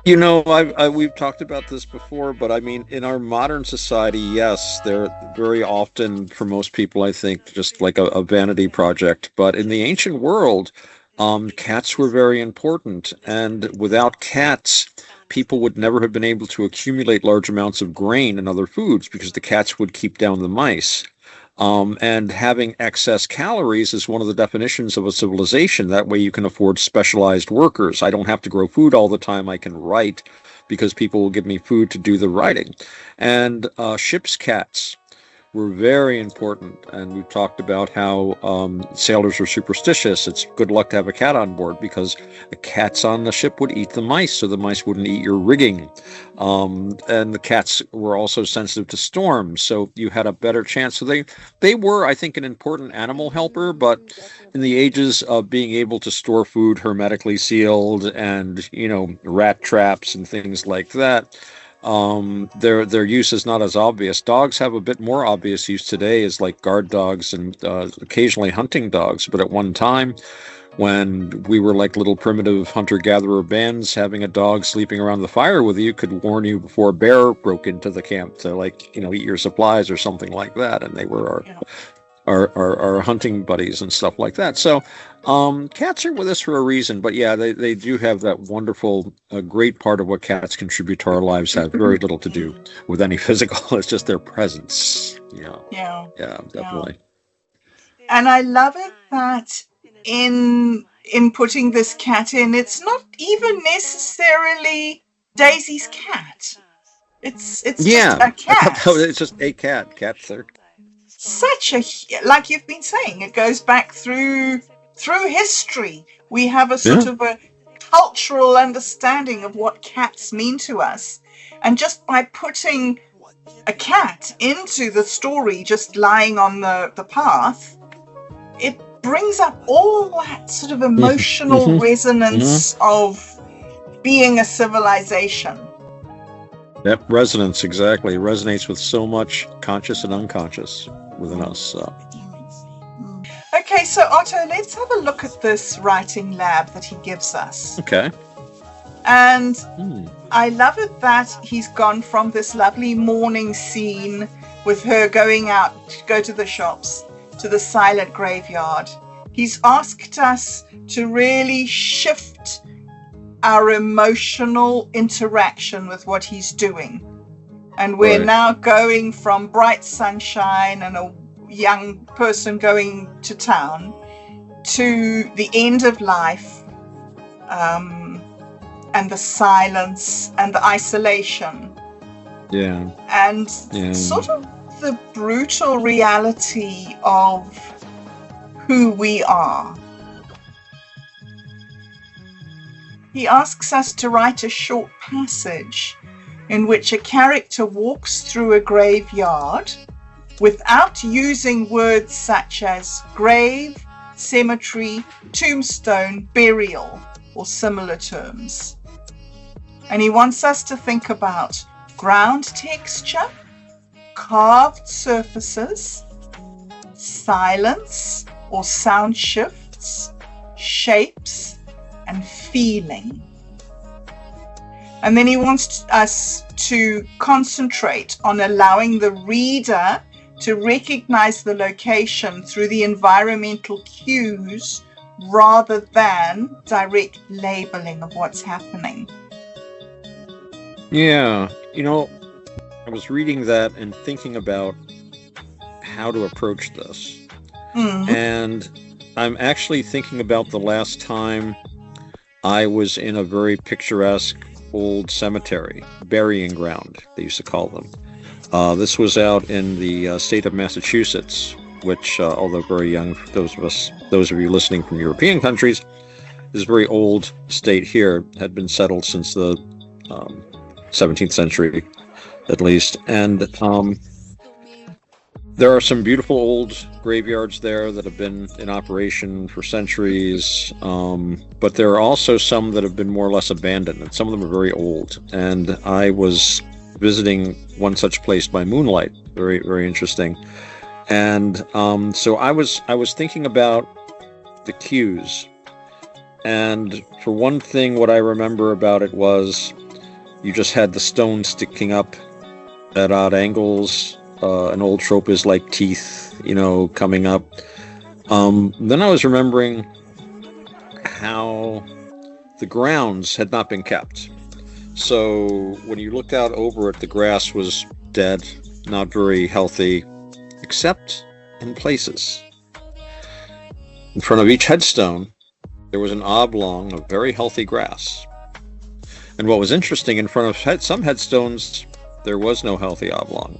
We've talked about this before, but I mean, in our modern society, yes, they're very often, for most people, I think, just like a vanity project. But in the ancient world, cats were very important, and without cats, people would never have been able to accumulate large amounts of grain and other foods because the cats would keep down the mice. And having excess calories is one of the definitions of a civilization. That way you can afford specialized workers. I don't have to grow food all the time. I can write because people will give me food to do the writing. And ship's cats were very important. And we've talked about how sailors are superstitious. It's good luck to have a cat on board because the cats on the ship would eat the mice, so the mice wouldn't eat your rigging. And the cats were also sensitive to storms, so you had a better chance. So they were, I think, an important animal helper, but in the ages of being able to store food hermetically sealed and, rat traps and things like that, their use is not as obvious. Dogs have a bit more obvious use today as like guard dogs and occasionally hunting dogs. But at one time, when we were like little primitive hunter-gatherer bands, having a dog sleeping around the fire with you could warn you before a bear broke into the camp to eat your supplies or something like that. And they were our hunting buddies and stuff like that. So cats are with us for a reason, but yeah, they do have that wonderful, great part of what cats contribute to our lives have very little to do with any physical. It's just their presence. Yeah, definitely. And I love it that in putting this cat in, it's not even necessarily Daisy's cat. It's just a cat. It's just a cat. Cats are such like you've been saying, it goes back through history. We have a sort of a cultural understanding of what cats mean to us, and just by putting a cat into the story, just lying on the path, it brings up all that sort of emotional resonance of being a civilization. That resonance, exactly. It resonates with so much conscious and unconscious within us. So. Okay, so Otto, let's have a look at this writing lab that he gives us. Okay. And I love it that he's gone from this lovely morning scene with her going out to go to the shops to the silent graveyard. He's asked us to really shift our emotional interaction with what he's doing. And we're now going from bright sunshine and a young person going to town to the end of life, and the silence and the isolation. Yeah. And sort of the brutal reality of who we are. He asks us to write a short passage in which a character walks through a graveyard without using words such as grave, cemetery, tombstone, burial, or similar terms. And he wants us to think about ground texture, carved surfaces, silence or sound shifts, shapes, and feeling. And then he wants us to concentrate on allowing the reader to recognize the location through the environmental cues rather than direct labeling of what's happening. Yeah, I was reading that and thinking about how to approach this. And I'm actually thinking about the last time I was in a very picturesque old cemetery, burying ground, they used to call them. This was out in the state of Massachusetts, which, although very young, those of you listening from European countries, is a very old state here, had been settled since the 17th century, at least. And there are some beautiful old graveyards there that have been in operation for centuries, but there are also some that have been more or less abandoned, and some of them are very old. And I was visiting one such place by moonlight, very, very interesting. And so I was thinking about the cues. And for one thing, what I remember about it was you just had the stone sticking up at odd angles. An old trope is like teeth, coming up. Then I was remembering how the grounds had not been kept. So when you looked out over it, the grass was dead, not very healthy, except in places. In front of each headstone, there was an oblong of very healthy grass. And what was interesting, in front of some headstones, there was no healthy oblong.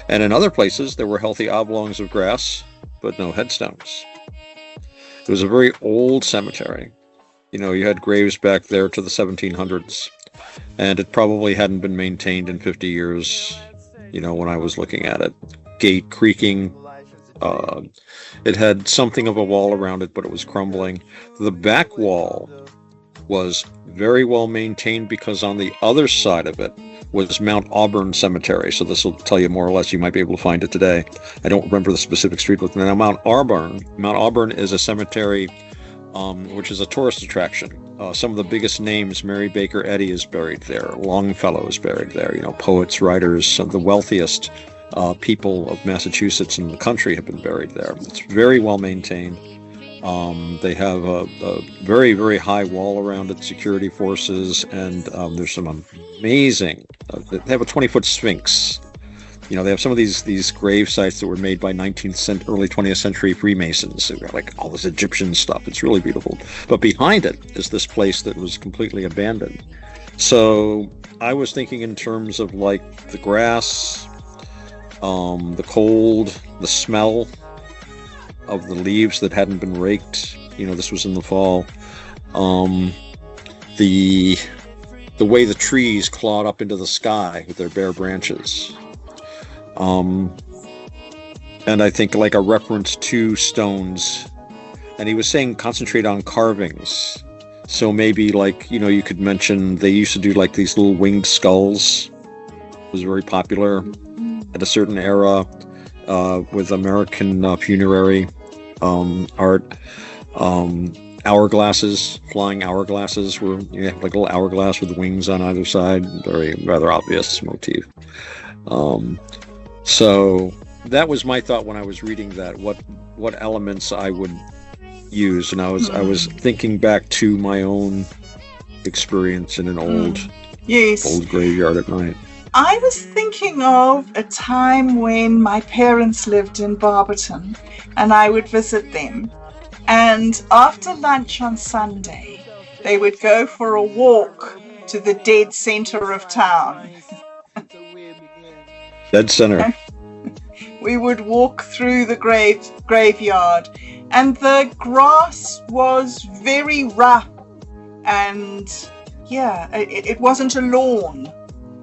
And in other places, there were healthy oblongs of grass, but no headstones. It was a very old cemetery. You had graves back there to the 1700s, and it probably hadn't been maintained in 50 years, when I was looking at it. Gate creaking. It had something of a wall around it, but it was crumbling. The back wall was very well maintained because on the other side of it was Mount Auburn Cemetery. So this will tell you more or less. You might be able to find it today. I don't remember the specific street, but now Mount Auburn is a cemetery which is a tourist attraction. Some of the biggest names, Mary Baker Eddy is buried there. Longfellow is buried there. Poets, writers, some of the wealthiest people of Massachusetts and the country have been buried there. It's very well maintained. They have a very, very high wall around it, security forces, and there's some amazing, they have a 20-foot Sphinx. They have some of these grave sites that were made by early 20th century Freemasons. They've got like all this Egyptian stuff. It's really beautiful. But behind it is this place that was completely abandoned. So I was thinking in terms of like the grass, the cold, the smell of the leaves that hadn't been raked. This was in the fall. The way the trees clawed up into the sky with their bare branches. And I think like a reference to stones. And he was saying concentrate on carvings. So maybe like, you could mention they used to do like these little winged skulls. It was very popular at a certain era with American funerary art. Hourglasses, flying hourglasses were, like a little hourglass with wings on either side. Rather obvious motif. So that was my thought when I was reading that, what elements I would use. And I was thinking back to my own experience in an old graveyard at night. I was thinking of a time when my parents lived in Barberton and I would visit them. And after lunch on Sunday, they would go for a walk to the dead center of town. Dead center. We would walk through the graveyard, and the grass was very rough, and it wasn't a lawn.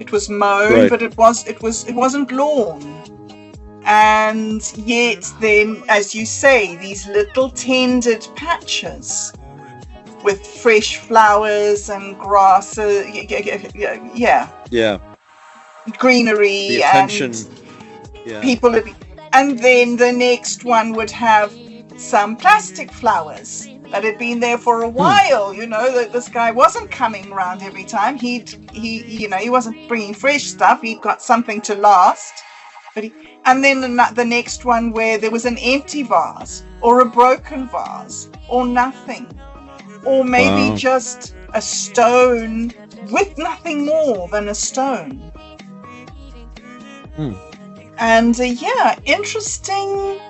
It was mown, right. But it wasn't lawn. And yet, then, as you say, these little tended patches with fresh flowers and grass. Greenery, the attention, and people, and then the next one would have some plastic flowers that had been there for a while. That this guy wasn't coming around every time. He wasn't bringing fresh stuff. He'd got something to last. And then the next one where there was an empty vase or a broken vase or nothing, or maybe just a stone with nothing more than a stone. And interesting.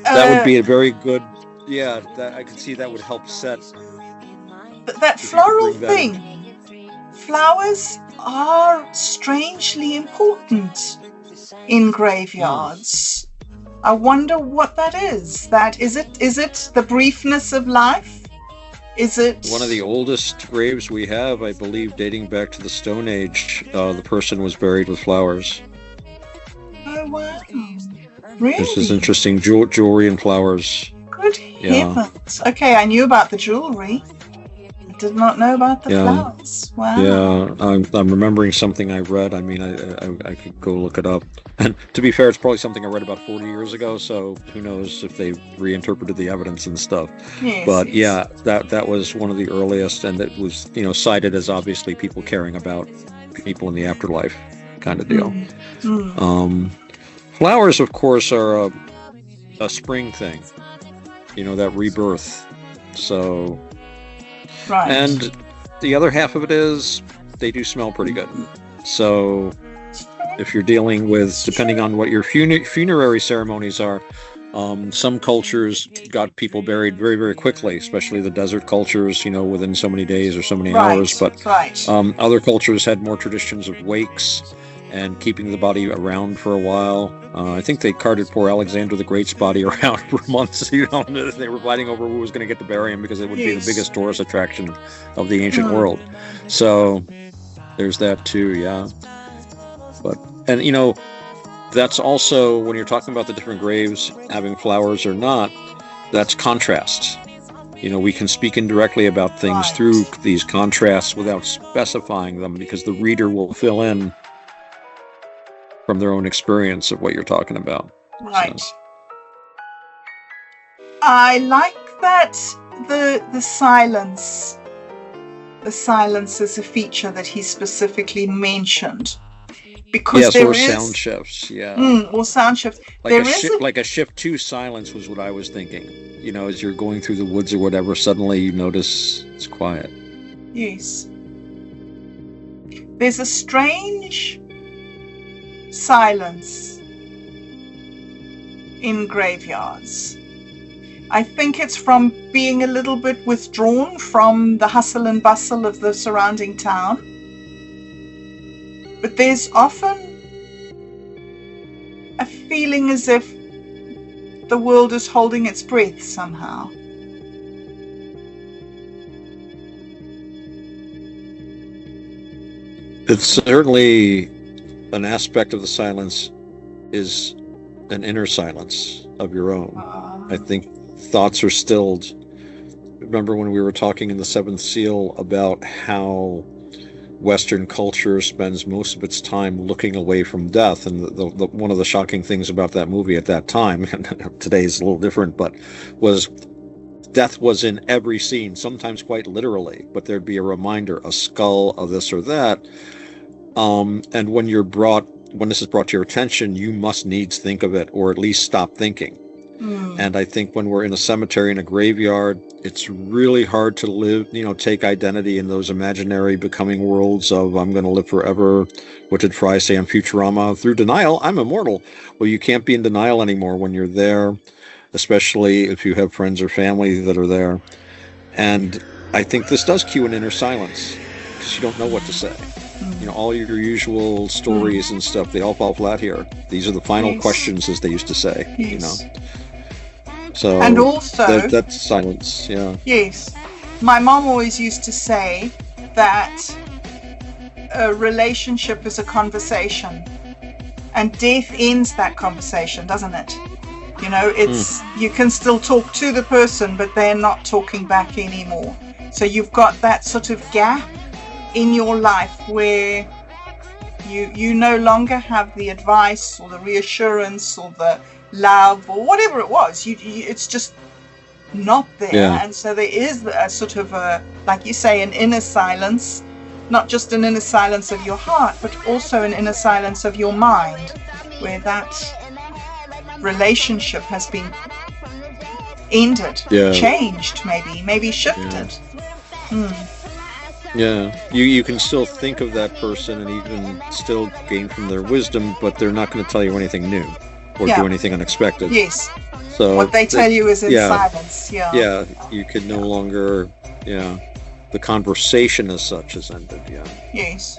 That would be a very good. Yeah, that I could see that would help set. That floral thing. Flowers are strangely important in graveyards. I wonder what that is. Is it the briefness of life? Is it one of the oldest graves we have? I believe dating back to the Stone Age. The person was buried with flowers. Oh wow! Really? This is interesting. Jewelry and flowers. Good heavens! Okay, I knew about the jewelry. did not know about the Yeah. flowers. Wow. Yeah, I'm remembering something I read. I mean, I could go look it up. And to be fair, it's probably something I read about 40 years ago, so who knows if they reinterpreted the evidence and stuff. Yes, But yes. yeah, that was one of the earliest, and it was, cited as obviously people caring about people in the afterlife kind of deal. Flowers, of course, are a spring thing, that rebirth. So, Right. and the other half of it is they do smell pretty good. So if you're dealing with, depending on what your funerary ceremonies are, some cultures got people buried very, very quickly, especially the desert cultures, within so many days or so many hours. But other cultures had more traditions of wakes and keeping the body around for a while. I think they carted poor Alexander the Great's body around for months. They were fighting over who was going to get to bury him because it would be the biggest tourist attraction of the ancient world. So there's that too, yeah. And that's also, when you're talking about the different graves having flowers or not, that's contrast. We can speak indirectly about things through these contrasts without specifying them, because the reader will fill in from their own experience of what you're talking about. Right. So. I like that the silence is a feature that he specifically mentioned. Because or sound shifts, or sound shifts. Like a shift to silence was what I was thinking. As you're going through the woods or whatever, suddenly you notice it's quiet. Yes. There's a strange silence in graveyards. I think it's from being a little bit withdrawn from the hustle and bustle of the surrounding town. But there's often a feeling as if the world is holding its breath somehow. It's certainly an aspect of the silence is an inner silence of your own. I think thoughts are stilled. Remember when we were talking in the Seventh Seal about how Western culture spends most of its time looking away from death, and the one of the shocking things about that movie at that time, and today is a little different, but was death was in every scene, sometimes quite literally, but there'd be a reminder, a skull, of this or that. And when this is brought to your attention, you must needs think of it, or at least stop thinking. And I think when we're in a cemetery, in a graveyard, it's really hard to live, take identity in those imaginary becoming worlds of I'm going to live forever. What did Fry say on Futurama? Through denial, I'm immortal. Well, you can't be in denial anymore when you're there, especially if you have friends or family that are there. And I think this does cue an inner silence, because you don't know what to say. All your usual stories and stuff, they all fall flat here. These are the final questions, as they used to say, So, and also that's silence, yeah. Yes. My mom always used to say that a relationship is a conversation, and death ends that conversation, doesn't it? It's you can still talk to the person, but they're not talking back anymore. So you've got that sort of gap in your life where you no longer have the advice or the reassurance or the love or whatever it was. It's just not there. And so there is a sort of like you say, an inner silence, not just an inner silence of your heart, but also an inner silence of your mind, where that relationship has been ended, changed, maybe shifted. You can still think of that person and even still gain from their wisdom, but they're not going to tell you anything new or do anything unexpected. Yes. So what they tell you is in silence. You can no longer, the conversation as such is ended. Yes.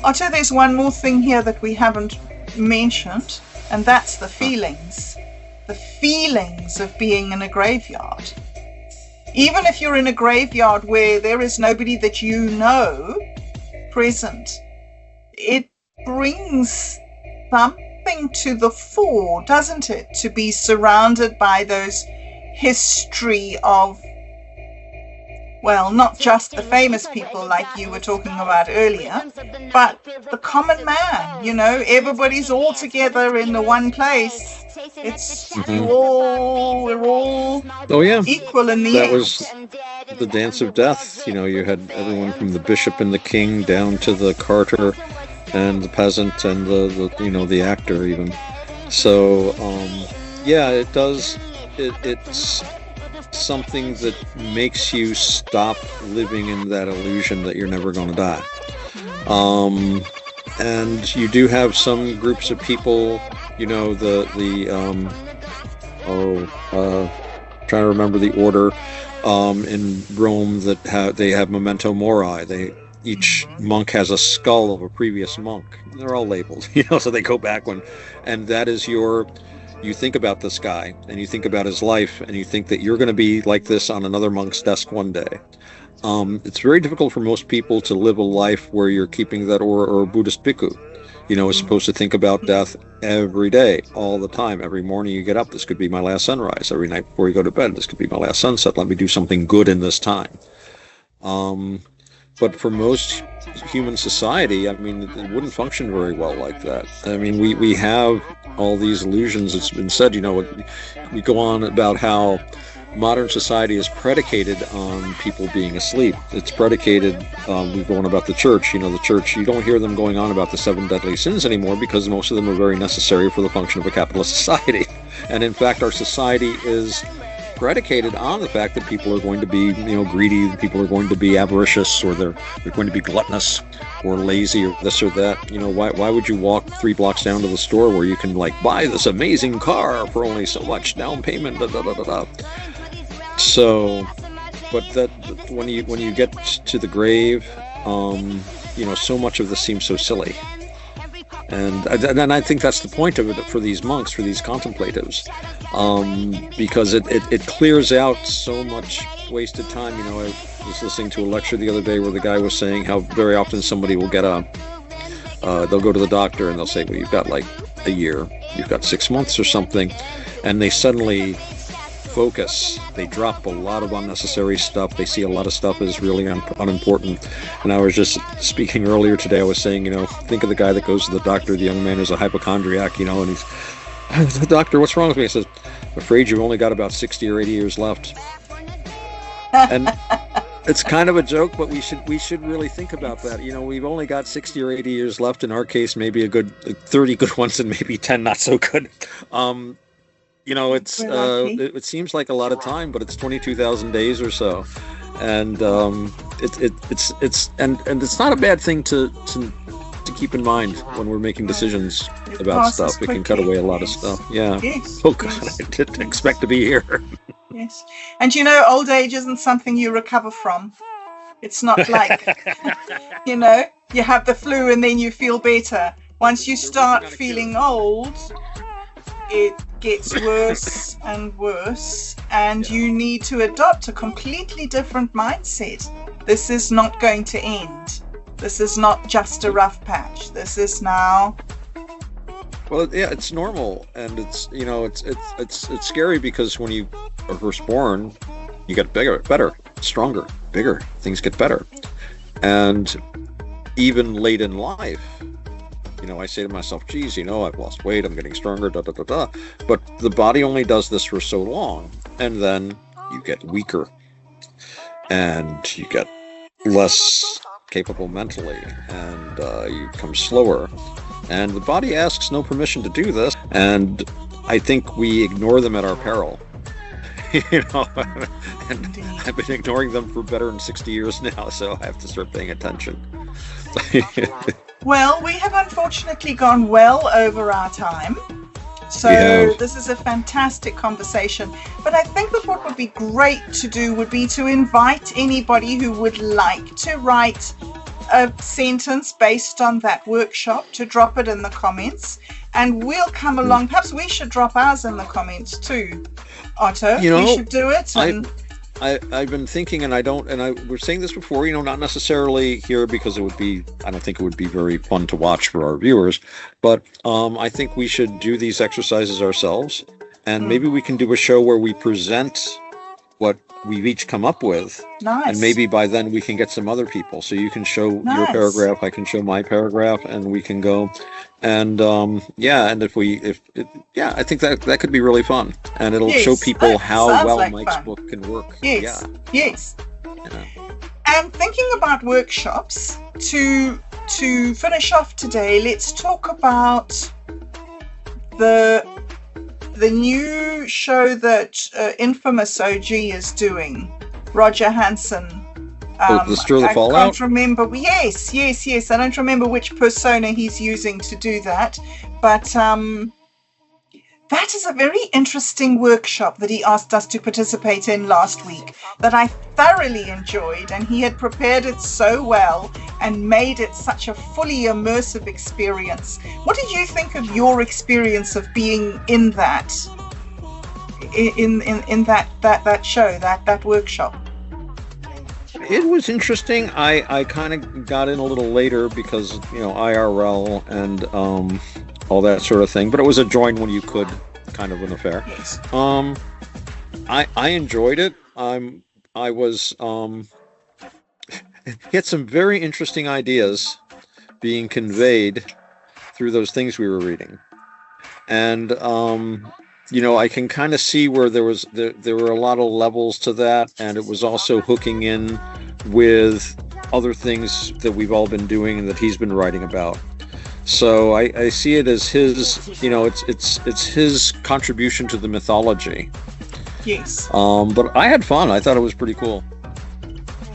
Otto, there's one more thing here that we haven't mentioned, and that's the feelings. The feelings of being in a graveyard. Even if you're in a graveyard where there is nobody that you know present, it brings something to the fore, doesn't it? To be surrounded by those history of well, not just the famous people like you were talking about earlier, but the common man, you know, everybody's all together in the one place. It's we're all equal in the that end. was the dance of death. You know, you had everyone from the bishop and the king down to the carter and the peasant and the actor even. So it does. It's something that makes you stop living in that illusion that you're never going to die. And you do have some groups of people, you know, trying to remember the order in Rome that they have memento mori. Each monk has a skull of a previous monk. They're all labeled, you know, so they go back and that is you think about this guy and you think about his life and you think that you're going to be like this on another monk's desk one day. It's very difficult for most people to live a life where you're keeping that, or a Buddhist bhikkhu, you know, is supposed to think about death every day, all the time. Every morning you get up, this could be my last sunrise. Every night before you go to bed, this could be my last sunset. Let me do something good in this time. But for most human society, I mean, it wouldn't function very well like that. I mean, we have all these illusions. It's been said, you know, we go on about how modern society is predicated on people being asleep. It's predicated, we go on about the church. You know, the church, you don't hear them going on about the 7 deadly sins anymore because most of them are very necessary for the function of a capitalist society. And in fact, our society is predicated on the fact that people are going to be, you know, greedy, people are going to be avaricious, or they're going to be gluttonous or lazy or this or that. You know, why would you walk 3 blocks down to the store where you can like buy this amazing car for only so much down payment, So, but that when you get to the grave, you know, so much of this seems so silly. And I think that's the point of it for these monks, for these contemplatives, because it clears out so much wasted time. You know, I was listening to a lecture the other day where the guy was saying how very often somebody will get they'll go to the doctor and they'll say, well, you've got like a year, you've got 6 months or something, and they suddenly focus. They drop a lot of unnecessary stuff. They see a lot of stuff as really unimportant. And I was just speaking earlier today, I was saying, you know, think of the guy that goes to the doctor, the young man who's a hypochondriac, you know, and he's, the doctor, what's wrong with me? He says, I'm afraid you've only got about 60 or 80 years left. And it's kind of a joke, but we should really think about that. You know, we've only got 60 or 80 years left. In our case, maybe a good 30 good ones and maybe 10 not so good. You know, it seems like a lot of time, but it's 22,000 days or so, and it's not a bad thing to keep in mind when we're making decisions about stuff. It can cut away a lot of stuff. Yeah. Yes. Oh God, I didn't expect to be here. Yes, and you know, old age isn't something you recover from. It's not like, you know, you have the flu and then you feel better. Once you start feeling old, it gets worse and worse, and you need to adopt a completely different mindset. This is not going to end. This is not just a rough patch. This is now. Well, yeah, it's normal, and it's, you know, it's scary because when you are first born, you get bigger, better, stronger, bigger. Things get better, and even late in life, you know, I say to myself, geez, you know, I've lost weight, I'm getting stronger, but the body only does this for so long, and then you get weaker, and you get less capable mentally, and you become slower, and the body asks no permission to do this, and I think we ignore them at our peril. You know, and I've been ignoring them for better than 60 years now, so I have to start paying attention. Well, we have unfortunately gone well over our time. So this is a fantastic conversation. But I think that what would be great to do would be to invite anybody who would like to write a sentence based on that workshop to drop it in the comments. And we'll come along. Perhaps we should drop ours in the comments too, Otto. You know, you should do it. I've been thinking, and we're saying this before, you know, not necessarily here because I don't think it would be very fun to watch for our viewers, but I think we should do these exercises ourselves, and maybe we can do a show where we present what we've each come up with. Nice. And maybe by then we can get some other people. So you can show your paragraph, I can show my paragraph, and we can go. And and I think that could be really fun. And it'll show people how well like Mike's book can work. Yes. Yes. Yeah. And thinking about workshops, to finish off today, let's talk about the new show that Infamous OG is doing, Roger Hanson. The Stir the Fallout? I can't remember. Yes. I don't remember which persona he's using to do that. But that is a very interesting workshop that he asked us to participate in last week that I thoroughly enjoyed. And he had prepared it so well and made it such a fully immersive experience. What did you think of your experience of being in that? In that show, that workshop? It was interesting. I kind of got in a little later because, IRL and all that sort of thing. But it was a join when you could kind of an affair. Yes. I enjoyed it. I was he had some very interesting ideas being conveyed through those things we were reading. And I can kind of see where there were a lot of levels to that, and it was also hooking in with other things that we've all been doing and that he's been writing about. So I see it as his, it's his contribution to the mythology. Yes. But I had fun. I thought it was pretty cool.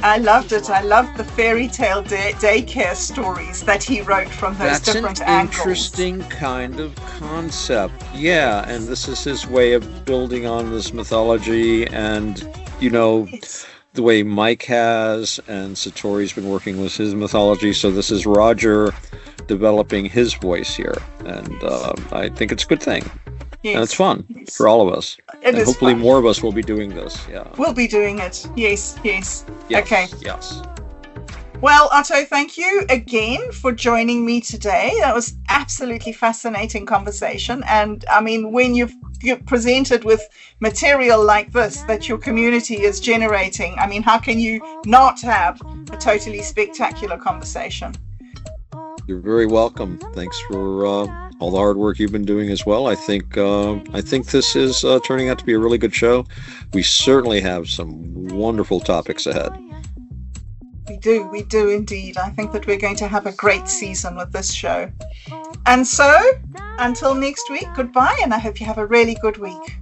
I loved it. I loved the fairy tale daycare stories that he wrote from those different angles. That's an interesting kind of concept. Yeah, and this is his way of building on this mythology and, Yes. the way Mike has, and Satori's been working with his mythology. So this is Roger developing his voice here. And I think it's a good thing. Yes. And it's fun for all of us. And hopefully fun. more of us will be doing this. Yeah. We'll be doing it. Yes. Okay. Yes. Well, Otto, thank you again for joining me today. That was absolutely fascinating conversation. And I mean, when you're presented with material like this that your community is generating, I mean, how can you not have a totally spectacular conversation? You're very welcome. Thanks for all the hard work you've been doing as well. I think this is turning out to be a really good show. We certainly have some wonderful topics ahead. We do indeed. I think that we're going to have a great season with this show. And so, until next week, goodbye, and I hope you have a really good week.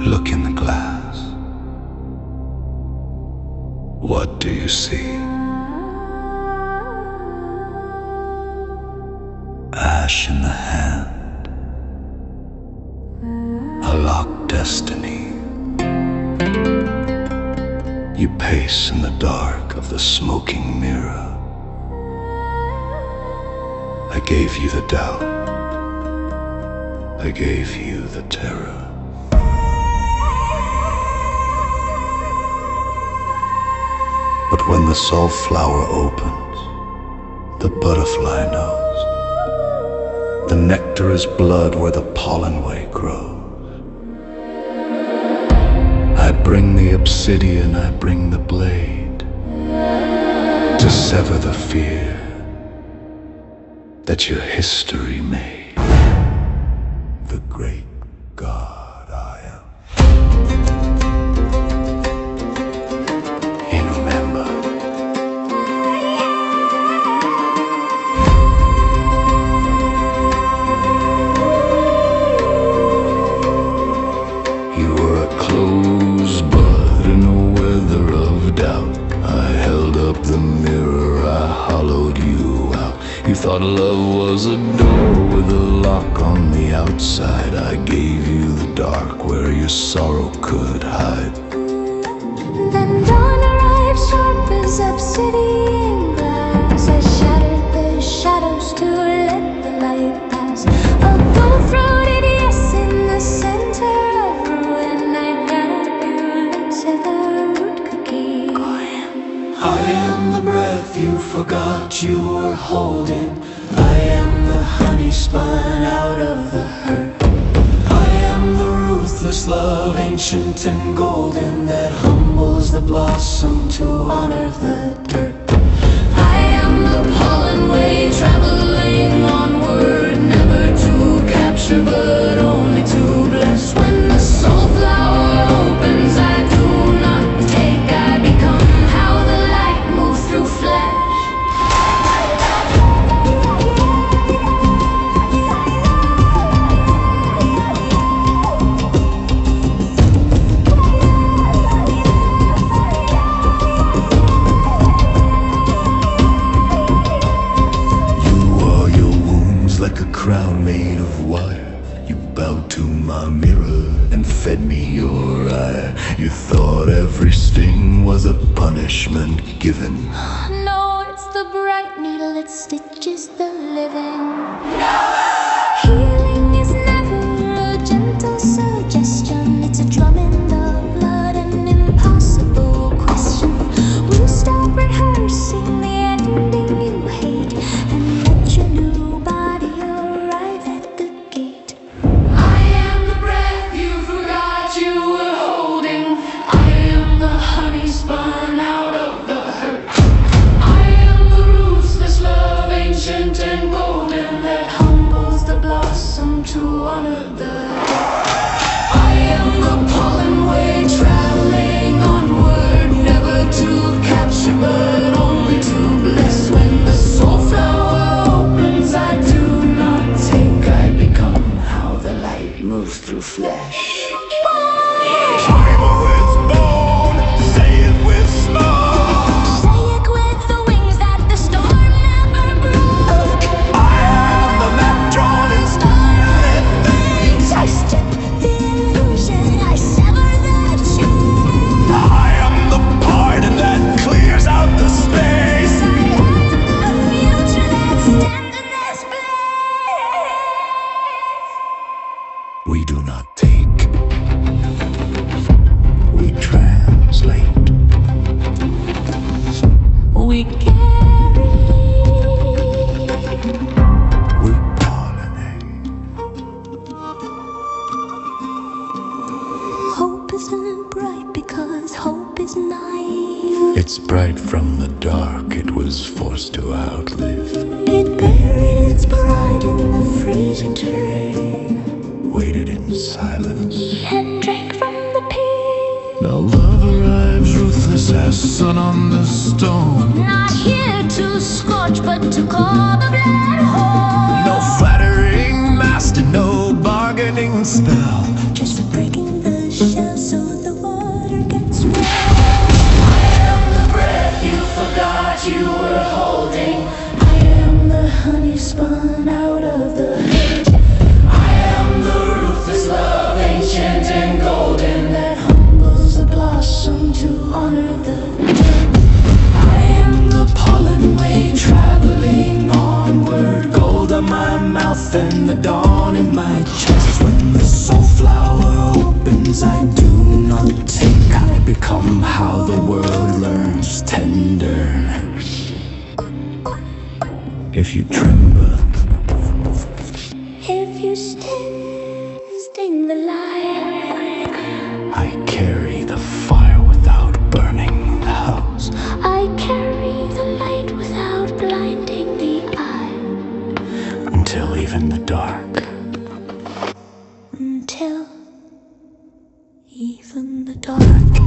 Look in the glass. What do you see? Ash in the hand, a locked destiny. You pace in the dark of the smoking mirror. I gave you the doubt. I gave you the terror. But when the salt flower opens, the butterfly knows. The nectar is blood where the pollen way grows. I bring the obsidian, I bring the blade, to sever the fear that your history made. The great God I am. You thought love was a door with a lock on the outside. I gave you the dark where your sorrow could hide. Then dawn arrives sharp as obsidian glass. I shattered the shadows to let the light pass. A full-throated yes in the center of ruin. I got you to the root cookie. you were holding. I am the honey spun out of the hurt. I am the ruthless love, ancient and golden, that humbles the blossom to honor the dirt. I am the pollen way, traveling onward, never to capture but only to bless. When the soul flower opens, I do not take, I become how the light moves through flesh. Like a crown made of wire, you bowed to my mirror and fed me your ire. You thought every sting was a punishment given. No, it's the bright needle that stitches the living. Healing is never a gentle suggestion. It's a drum in the blood, an impossible question. We'll stop rehearsing the ending you hate and let your new body arrive at the gate. I am the breath you forgot you were holding. I am the honey spun out of the hurt. I am the ruthless love, ancient and golden, that humbles the blossom to honor the dead. I am the pollen way, traveling onward, never to capture but only to bless. When the soul flower opens, I do not take, I become how the light moves through flesh. Time with bone, say it with smoke. Say it with the wings that the storm never broke. I am the map drawn in starlit things. I strip the illusion, I sever the chain. I am the part that clears out the space. I am the future that stands in this place. We do not take, we translate. We carry. We pollinate. Hope isn't bright because hope is naive. It's bright from the dark, it was forced to outlive. It buried its pride in the freezing terrain Waited in silence. and drank from the pain. Now love arrives ruthless as sun on the stone. Not here to scorch, but to call the blood home. No flattering master, no bargaining spell. Just for breaking the shell so the water gets well. I am the breath you forgot you were holding. I am the honey spun out of the hurt. I am the ruthless love, ancient and golden, that humbles the blossom to honor the dirt. I am the pollen way, traveling onward, gold on my mouth and the dawn in my chest. When the soul flower opens, I do not take, I become how the world learns tender. If you tremble, If you sting the light. I carry the fire without burning the house. I carry the light without blinding the eye. Until even the dark Until even the dark